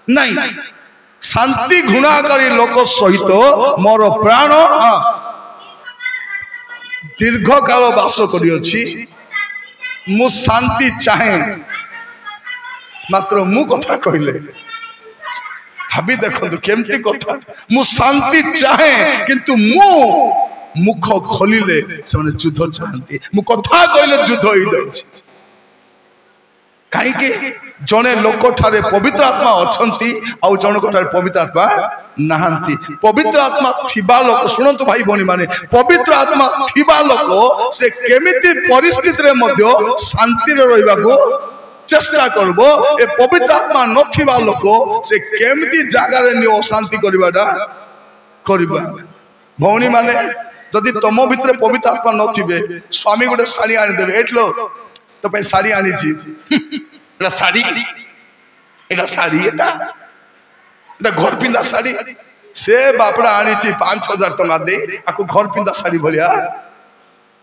नाही शांति घृणाकारी लोक सहित मोर प्राण दीर्घ काल वास करियोछि मु शांति चाहे मात्र मु कथा कहले भाभी देखो केमती कथा मु शांति चाहे किंतु मु मुख खोलिले से युद्ध चाहती मु कथा कहले युद्ध हो जाउछि कहीं जने लोक ठारे पवित्र आत्मा अच्छी आउ जन ठारे पवित्र आत्मा नहांती पवित्र आत्मा थिबा लोक सुनंतु भाई भणी माने पवित्र आत्मा थिबा लोक से केमिति परिस्थिति रे मध्य शांति रे रहबा को चेष्टा करबो ए पवित्र आत्मा नथिबा लोक से केमिति जागा रे नि अशांति करबाडा करबा भौणी माने जदि तम भितर पवित्र आत्मा नथिबे स्वामी गोटे साड़ी आनी देबे एटलो तो पे साड़ी आनी छी एटा साड़ी एटा साड़ी एटा घर पिंदा साड़ी से बापड़ा आनी छी 5,000 टका दे आको घर पिंदा साड़ी भलिया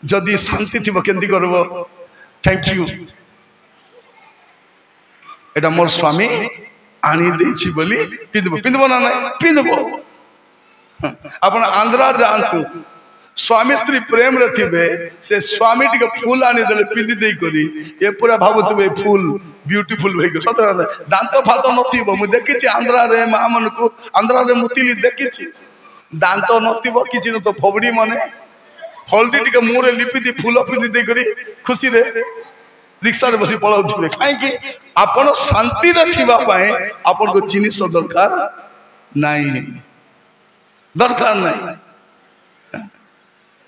जदि शांति थिबो केंदी करबो थैंक यू एटा मोर स्वामी आनी दे छी बोली पिंदबो ना नहीं पिंदबो अपन आंध्रा जानतु स्वामी स्त्री प्रेम रे थिबे से स्वामी टिके फूल आनी देले पिंदी देई करी ए पूरा भाबुतबे फूल ब्यूटीफुल होई गयो सतरा दांत फातो नथिबो मु देखि छी आंध्रा रे मा मन को आंध्रा रे मुतिली देखि छी दांत नथिबो किछि न तो फबडी माने हल्दी टिके मुरे लिपि दी फूल पिंदी देई करी खुशी रे रिक्शा रे बसी पळाउथिबे काहे कि आपण शांति रे थिबा पाए आपण को जिनिस दरकार नाही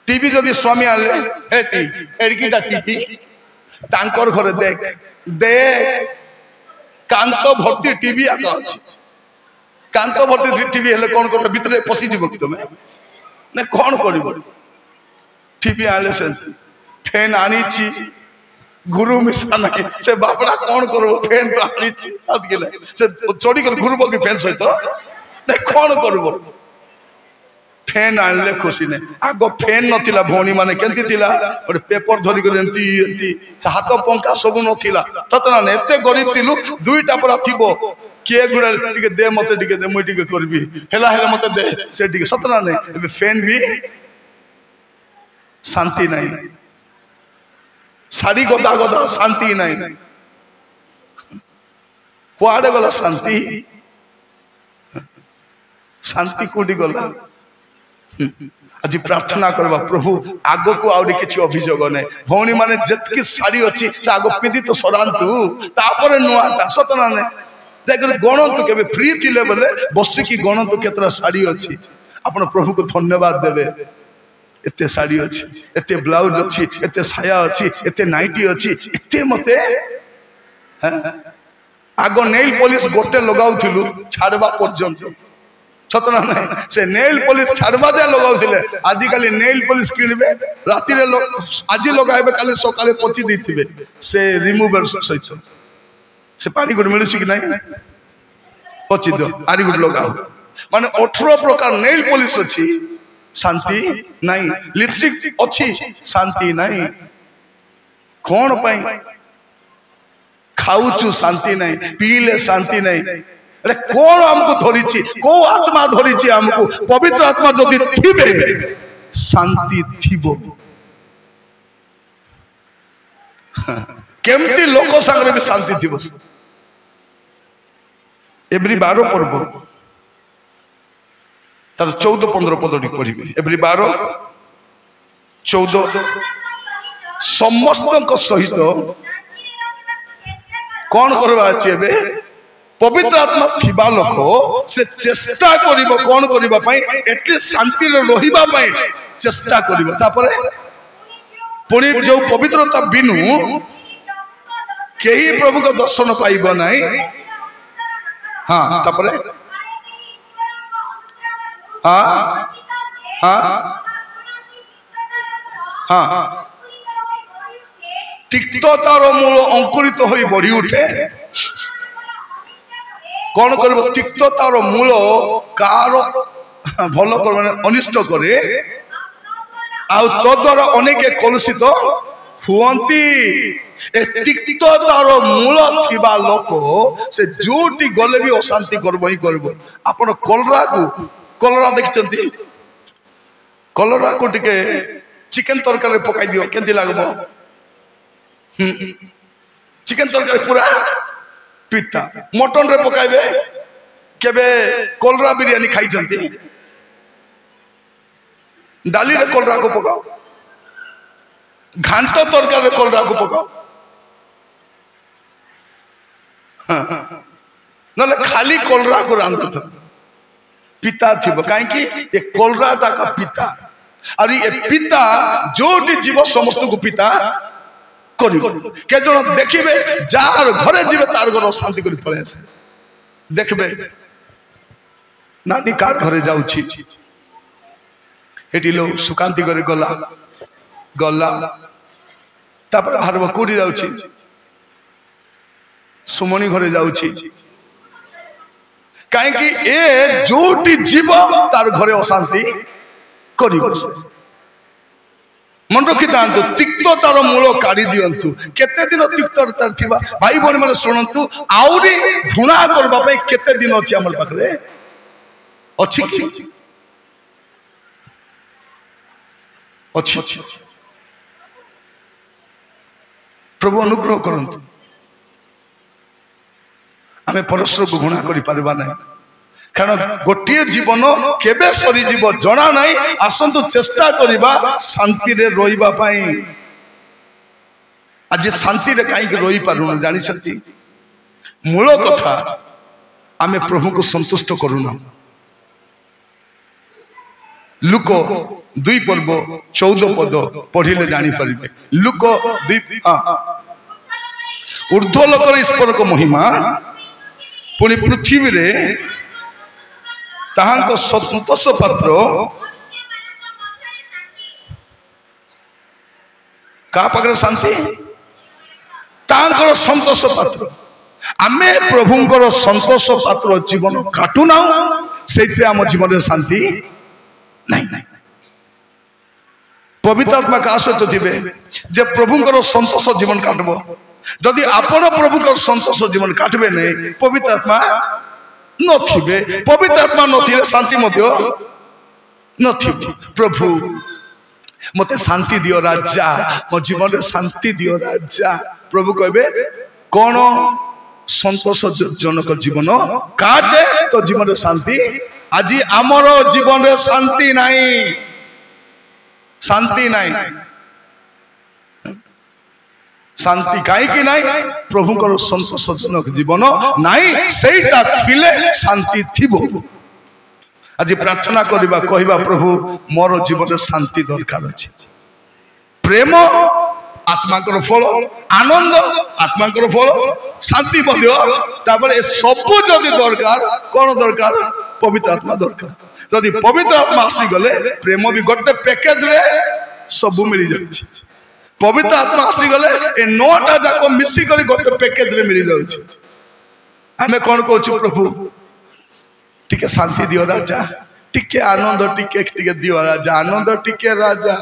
टीवी जदि स्वामी आले एटी एडकीटा टीवी तांकर घरे देख देख कांत भर्ती टीवी आका अछि कांत भर्ती टीवी हेले कोन कर भीतर पसी जीव तुमे ने कोन करबो टीवी आले से फैन आनी छी गुरु मिसा नहीं से बापड़ा कोन करबो फैन तो आनी छी साथ गेले से चोडी कर गुरु बकी फैन सहित ने कोन करबो फैन आनले खुशी ने आगो फैन नथिला भौणी माने केंती थिला और पेपर धरि कर एंती एंती हाथ पंखा सब नथिला ततना ने एते गरीब थिलु दुईटा परा थिबो के गुडा टिके दे मते टिके दे मुई टिके करबी हेला हेला मते दे से टिके सतना ने एबे फैन भी शांति नहीं साड़ी गदा गदा शांति नहीं कुआडे गला शांति शांति कोडी गला आज प्रार्थना करबा प्रभु आगो को आउरी किछि अभियोग नै भौणी माने जतकी साड़ी अछि आगो पिदी तो सरांतु तापर नुआटा सतना नै जाकर गणंतु केबे फ्री थिले बोले बसी की गणंतु केतरा साड़ी अछि आपण प्रभु को धन्यवाद देबे एते साड़ी अछि एते ब्लाउज अछि एते साया अछि एते नाइटी अछि एते मते आगो नेल पॉलिश गोटे लगाउथिलु छाड़बा पर्यंत सतना नहीं से नेल पॉलिश छाड़बा जा लगाउथिले आजि काली नेल पॉलिश किनबे राति रे आजि लगाइबे काली सकाले पची दिथिबे से रिमूवर सहित से पानी गुड मिलुछि कि नहीं पची दो आरी गुड लगाओ माने 18 प्रकार नेल पॉलिश अछि शांति नहीं लिपस्टिक अछि शांति नहीं कोन पई खाऊचु शांति नहीं, पीले शांति नहीं। अरे कौन हमको धरिची, को आत्मा धरिची हमको? पवित्र आत्मा जदि थिबे शांति थिबो। केमती लोक संगे भी शांति थिबो। एवरी 12 पर्व तार 14-15 पदटी पढ़िबे। एवरी 12-14 समस्त सहित कौन करवा अछि? एबे पवित्र आत्मा थिबा लोक से चेष्टा करिवो कौन करिबा पई, एटलीस्ट शांति रे रहिबा पई चेष्टा करिवो। तापरे पुणी जो पवित्रता बिनु केही प्रभु को दर्शन पाइबो नाही। हाँ तापरे हाँ हाँ हाँ तिक्ततार मूल अंकुरित होई बढ़ी उठे। कौन करिवो? तिक्ततार मूल कार भल कर माने अनिष्ट करे, आ तो द्वारा अनेक कलुषित हुअंती। ए तिक्ततार मूल थिबा लोक से जोटी गले भी अशांति करबो ही करबो। आपण कलरा देखचंती? कलरा को टिके चिकन तरकारी पकाई दियो केंती लागबो? चिकन तरकारी पूरा पिता। मटन रे पकाइबे केबे कलरा बिरयानी खाई चंती? डाली रे कलरा को पकाओ, घांट तरकारी रे कलरा को पकाओ, नले खाली कलरा को रांधत पिता थिबो। काहे कि ए कलराटा का पिता, और ये पिता जोटी जीव समस्त को पिता करी। के जण देखिबे जार घरे जीवे तार घर शांति करी पळे आसे। देखबे नानी कार घरे जाउछि, एटी लो सुकांति करे गला गला तापर भारव कोडी जाउछि, सुमनी घरे जाउछि। काहे कि ए जोटी जीव तार घरे अशांति करी बसे। मन रखी था तिक्ततार मूल काढ़ी दियंतु। केते दिन तिक्ततार थिबा भाई भणी माने सुनंतु। आउरी घृणा करबा पई केते दिन अछि हमर पाखरे? अछि अछि प्रभु अनुग्रह करंतु। आमे परस्पर को घृणा करि पारबा नै, कारण गोटे जीवन केबे सरी जीव जना नहीं। आसंतु चेष्टा करिबा शांति रे रोइबा पाई। आज शांति रे काई के रोई पारुन जानि छथि? मूल कथा आमे प्रभु को संतुष्ट करूना। लुक 2 पर्व 14 पद पढ़िले जानि परिबे। लुक 2 ऊर्ध्वलोक रे ईश्वर को महिमा पुनि पृथ्वी रे ताहांको संतोष पात्र का पाखरे शांति ताहांको संतोष पात्र। आमे प्रभुंकर संतोष पात्र जीवन काटुना से आम जीवन शांति नहीं। पवित्र आत्मा का सहित थे जे प्रभुंकर संतोष जीवन काटब। जदि आपण प्रभुंकर संतोष जीवन काटबे नहीं, पवित्र आत्मा नथिबे। पवित्र आत्मा नथिले शांति मध्य नथिबे। प्रभु मते शांति दियो राजा, मो जीवन रे शांति दियो राजा। प्रभु कहबे कोन संतोष जनक जीवन काटे तो जीवन रे शांति। आज आमर जीवन रे शांति नहीं, शांति नहीं। शांति कहीं नहीं? प्रभुकर संतोषजनक जीवन नहीं, सेटा थिले शांति थिबो। आज प्रार्थना करिबा कहिबा प्रभु मोर जीवन शांति दरकार अछि। प्रेम आत्मा कर फल, आनंद आत्मा कर फल, शांति मध्य। तापर ए सब जदि दरकार कोन दरकार? पवित्र आत्मा दरकार। जदि पवित्र आत्मा आसी गले प्रेम भी गोटे पैकेज रे सब मिल जाछि। पवित्र आत्मा आसी गले ए 9टा जाक मिसी करी गोटे पैकेज रे मिल जाउछि। हमें कोन कहछु प्रभु टिके शांति दियो राजा, टिके आनंद टिके दियो राजा, आनंद टिके राजा।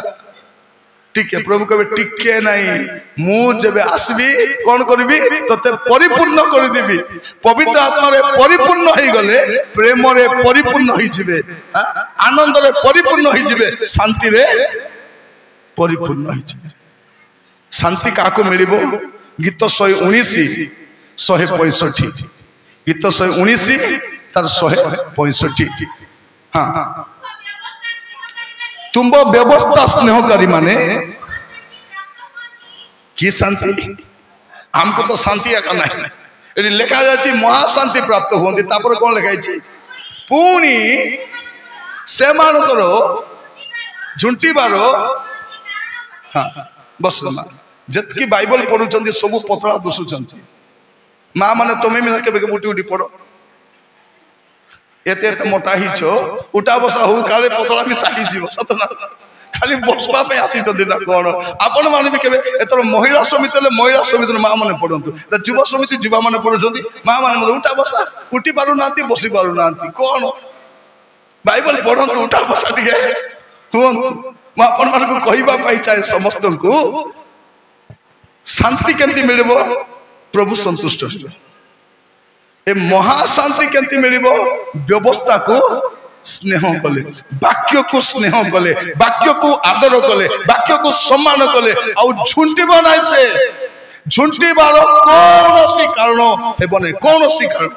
टिके प्रभु कहे टिके नहीं मु जेबे आसबी कौन करबी तते परिपूर्ण कर देबी पवित्र आत्मा रे परिपूर्ण होई गले प्रेम रे परिपूर्ण होई जिवे आनंद रे परिपूर्ण होई जिवे शांति रे परिपूर्ण होई जिवे शांति काको मिलिबो गीत 119 165 गीत 119 तार 165 हाँ तुम व्यवस्था स्नेहकारी माने की शांति हमको तो शांति एका नहीं लिखा जाए महाशांति प्राप्त हुए तापर कौन लिखाई पुणी से झुंटीबार हाँ बस जितकी बाइबल पढ़ुं सब पतला दुसुंट माँ मैंने तुम्हें मिला के बुटी उठी पढ़ एते एते मोटा हिच उठा बसा हो काले पतला मिसा जीव सतना खाली बसवा पे आसी ना कौन आपण माने भी केबे एतर महिला समिति ले महिला समिति माँ माने पढ़ंतु युवा समिति युवा माने पढ़ुछंती माँ माने उठा बसा उठी पारु नांती बसी पारु नांती कौन बाइबल पढ़ंतु उठा बसा टिके हुंतु माँ आपण माने को कहिबा पाई चाहे समस्त को शांति केंती मिलबो प्रभु संतुष्ट हो ए महाशांति केंती मिलिबो व्यवस्था को स्नेह कले वाक्य को स्नेह कले वाक्य को आदर कले वाक्य को सम्मान कले आ झुंटीबो नै से झुंटीबार कोनोसी कारण हेबने कोनोसी कारण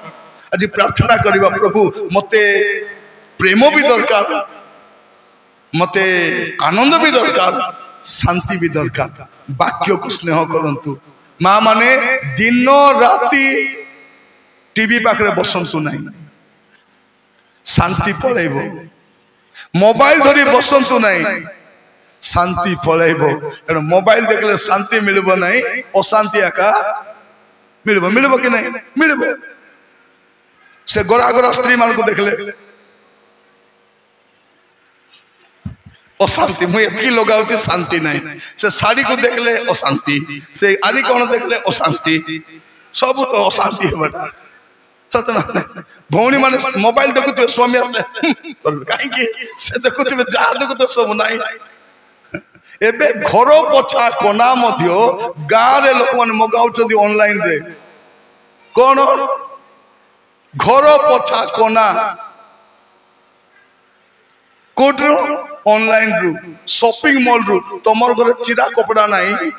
आज प्रार्थना करिबा प्रभु मते प्रेम भी दरकार मते आनंद भी दरकार शांति भी दरकार वाक्य को स्नेह करंतु माँ माने दिन राति टीवी पाखे बसंतु नहीं शांति पलैब मोबाइल धरी बसंतु नहीं शांति पलैब तेणु मोबाइल देखले शांति मिलबो नहीं अशांति एका मिलबो मिलबो कि नहीं मिलबो से गोरा गोरा स्त्री मान को देखले अशांति मुझे एतकी लगाउची शांति नहीं से साड़ी को देखले अशांति से आरी कौन देखले अशांति सब तो अशांति है बेटा सतना भौणी माने मोबाइल देखुते स्वामी आसले कहीं से देखुते जहाँ देखुते सब नहीं एबे घर पछा कोना मध्य गाँव रे लोक माने मगाउछंती ऑनलाइन रे कौन घर पछा कोना कोटरो ऑनलाइन रु शॉपिंग मॉल रु तमर घर चिरा कपड़ा नहीं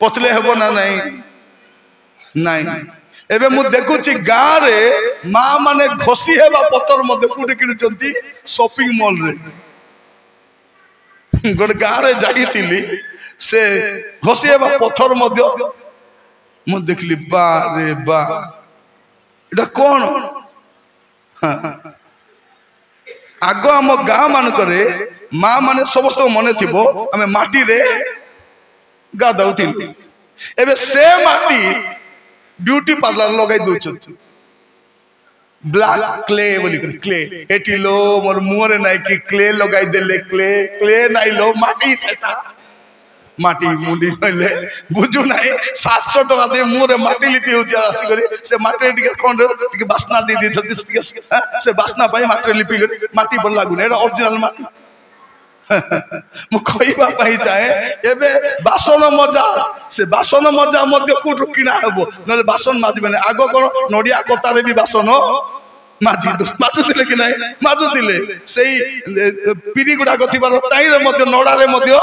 पतले हेबो ना नहीं नहीं एबे मु देखुची गाँव रे माँ माने घोसी हेबा पतर मध्य कोटे किनुचंती शॉपिंग मॉल रे गोटे गाँव रे जाइतिली से घोसी हेबा पत्थर मध्य मु देखली बा रे बा एटा कोन आग आम गाँ मानक माँ माने समस्त मन थी आम माटी रे गाधौली एबे से माटी ब्यूटी पार्लर लगे दौरान ब्लैक क्ले बोली क्ले एटी लो मोर मुहरे नाई कि क्ले लगाई देले क्ले क्ले नाई लो माटी सेटा माटी मुंडी नले बुझु नाई 700 टका दे मुहरे माटी लिटी होची आसी करी से माटी टिके कोन टिके बासना दे दे छति से बासना पाई माटी लिपि करी माटी बल लागु ने एटा ओरिजिनल माटी मु कहिबा पाई चाहे एबे बासन मजा से बासन मजा मध्य कोठो किना हेबो नले बासन माजबेने आगो कोन नडिया कतारे भी बासन माजु दिले कि नाही माजु दिले सेई पिरी गुडा गथिबार ताई रे मध्य नडा रे मध्य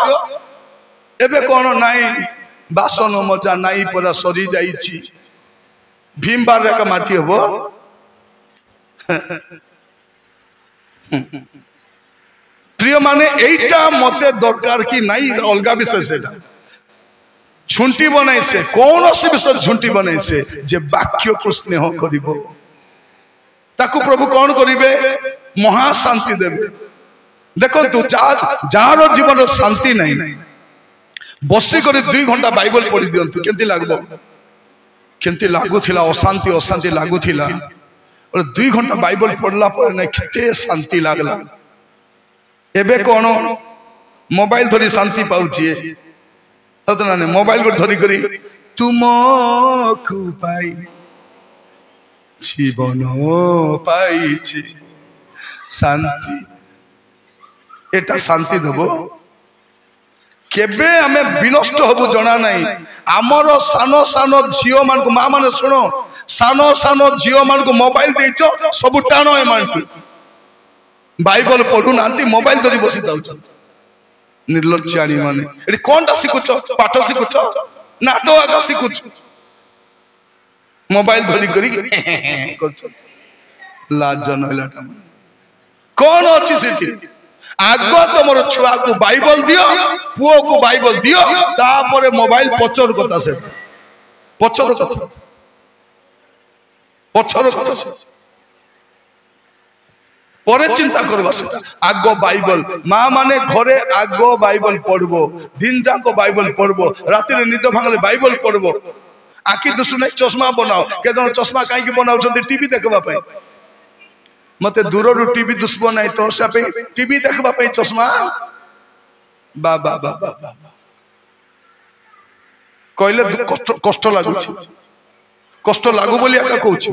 एबे कोन नाही बासन मजा नाही परा सरी जाईची भीम बार रे का माटी हेबो प्रिय माने एटा मते दरकार कि नाई अलगा विषय सेटा झुंटी बनाई से कौन से विषय झुंटी बनाई से जे वाक्य को स्नेह करिवो ताकू प्रभु कौन करिवे महाशांति देवे देखो तू जार जीवन शांति नहीं बसी कर 2 घंटा बाइबल पढ़ी दियंतु केंती लागबो केंती लागुथिला अशांति अशांति लागुथिला और 2 घंटा बाइबल पढ़ला पर नै केते शांति लागला एबे कौन मोबाइल धरी शांति पाउची सतना ने मोबाइल को धरी करी तुमको पाई जीवन पाई शांति एटा शांति देबो केबे आमे विनष्ट हबु जना नाही आमर सानो सानो झियो मान को मां माने सुनो सानो सानो झियो मान को मोबाइल देचो सब टाणो ए मानतु बाइबल पढु नांती मोबाइल धरी बसी दाउछ निर्लज्जानी माने एडी कोनटा सिकुछ पाठ सिकुछ नाटो आगा सिकुछ मोबाइल धरी करी करछ लाज नलाटा कौन अच्छी सेठी आग तुम छुआ को बाइबल दियो पुओ को बाइबल दियो तापर मोबाइल पचर कथा से पचर कथा परे चिंता करबा सेटा आग बाइबल मां माने घरे आग बाइबल पढ़बो दिन जाको बाइबल पढ़बो राति रे निद भांगले बाइबल पढ़बो आखि दुसु नै चश्मा बनाओ केदन चश्मा काई की बनाउ छथि टीवी देखबा पय मते दूर रु टीवी दुसबो नै तो सापे टीवी देखबा पय चश्मा बा बा बा बा कहले कष्ट लागु छी कष्ट लागु बोली आका कहू छी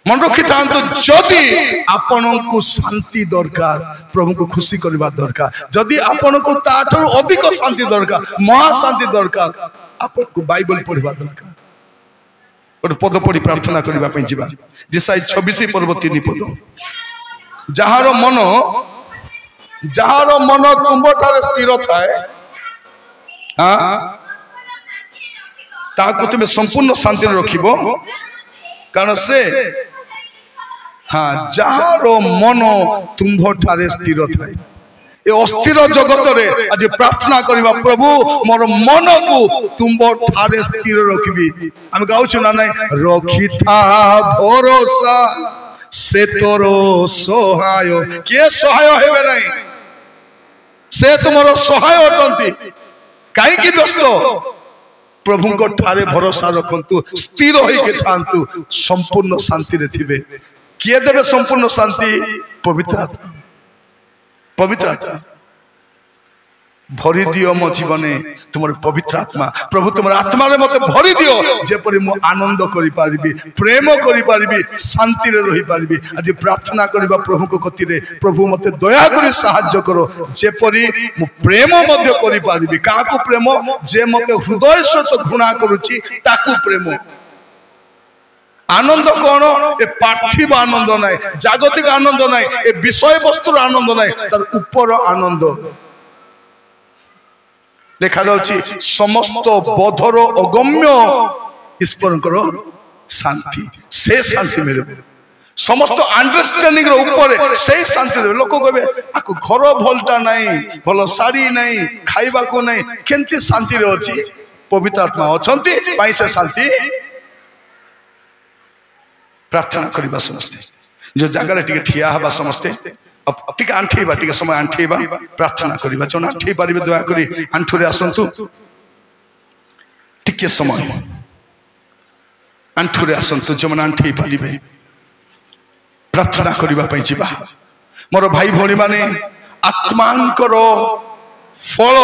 मन रखी थांतु जदि आपन को शांति दरकार प्रभु को खुशी करबा दरकार जदि आपन को ताठो अधिक शांति दरकार महा शांति दरकार आपन को बाइबल पढ़बा दरकार और पद पढ़ी प्रार्थना करबा पई जिबा जेसाई 26 पर्व 3 पद जहार मन तुम ठारे स्थिर थाए हां ताको तुम संपूर्ण शांति रखिबो कारण से हाँ जहार मन तुम ठारे स्थिर थाए ए अस्थिर जगत रे आज प्रार्थना करबा प्रभु मोर मन को तुम ठारे स्थिर रखबी हम गाउछु ना नहीं रखी था भरोसा से तोरो सहाय के सहाय हेबे नहीं से तुमरो सहाय होतंती काई की व्यस्त प्रभु को ठारे भरोसा रखंतु स्थिर होई के थांतु संपूर्ण शांति रे थिबे किए देबे संपूर्ण शांति पवित्र आत्मा पवित्र आत्मा भरी दियो मो जीवने तुम पवित्र आत्मा प्रभु तुम आत्मा रे मते भरी दियो जेपरि मो आनंद करि पारिबी प्रेम करि पारिबी शांति रे रहि पारिबी आज प्रार्थना करबा प्रभु को कति रे प्रभु मते दया करि सहाय्य करो जेपरि मो प्रेम मध्य करि पारिबी काकू प्रेम जे मते हृदय सहित घृणा करूची ताकू प्रेम आनंद कौन ए पार्थिव आनंद नाई जागतिक आनंद नाई ए विषय वस्तुर आनंद नाई तार ऊपर आनंद देखा जाउची समस्त बोधर अगम्य ईश्वर करो शांति से शांति मिले समस्त अंडरस्टैंडिंग रो ऊपर से शांति दे लोक कहबे आको घर भलटा नाही भल साड़ी नाही खाइबा को नाही केंती शांति रे अछि पवित्र आत्मा अछंती पाई से शांति प्रार्थना करबा समस्ते जो जगह रे ठिया हबा समस्ते अब टिके आंठेबा टिके समय आंठेबा प्रार्थना करबा जोन आंठे पारिबे दया करी आंठुरे आसंतु टिके समय आंठुरे आसंतु जोन आंठे पारिबे प्रार्थना करबा पई जिबा मोर भाई भोनी माने आत्मांकर फल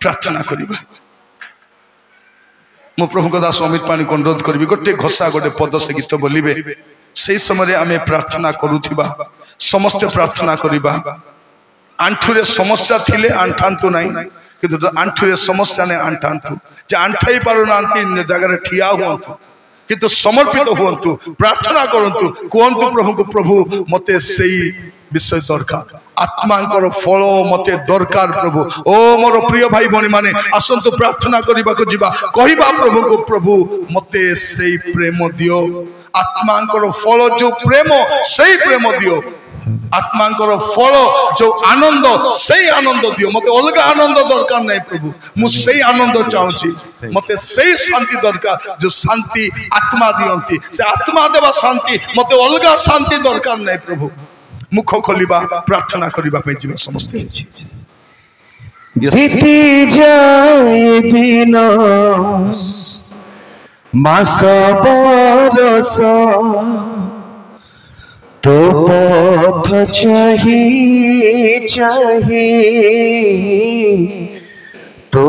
प्रार्थना करबा मो प्रभु को दास अमित पानी को अनुरोध करी गोटे घोषा गोटे पद से गीत बोलिबे से समय आमे प्रार्थना करूथिबा समस्त प्रार्थना करिबा आंठुरे समस्या थिले आंठांतु नाही किंतु आंठुरे समस्या ने आंठांतु जे आंठाई पारु नांती जगह रे ठिया होंतु किंतु समर्पित होंतु प्रार्थना करंतु कोंतु प्रभु को प्रभु मते सेई विषय दरकार आत्मांकर फल मते दरकार प्रभु ओ मोर प्रिय भाई भणी माने आसंतु प्रार्थना करबा को जीवा कहिबा प्रभु को प्रभु मते सेई प्रेम दियो आत्मांकर फल जो प्रेम सेई प्रेम दियो आत्मांकर फल जो आनंद सेई आनंद दियो मते अलगा आनंद दरकार नै प्रभु मु सेई आनंद चाहूची मते सेई शांति दरकार जो शांति आत्मा दियंती से आत्मा देवा शांति मते अलगा शांति दरकार नै प्रभु मुख खोलिबा प्रार्थना करिबा पे जीवन समस्त बीती जाए दिन मास बरस तो पथ चाही तो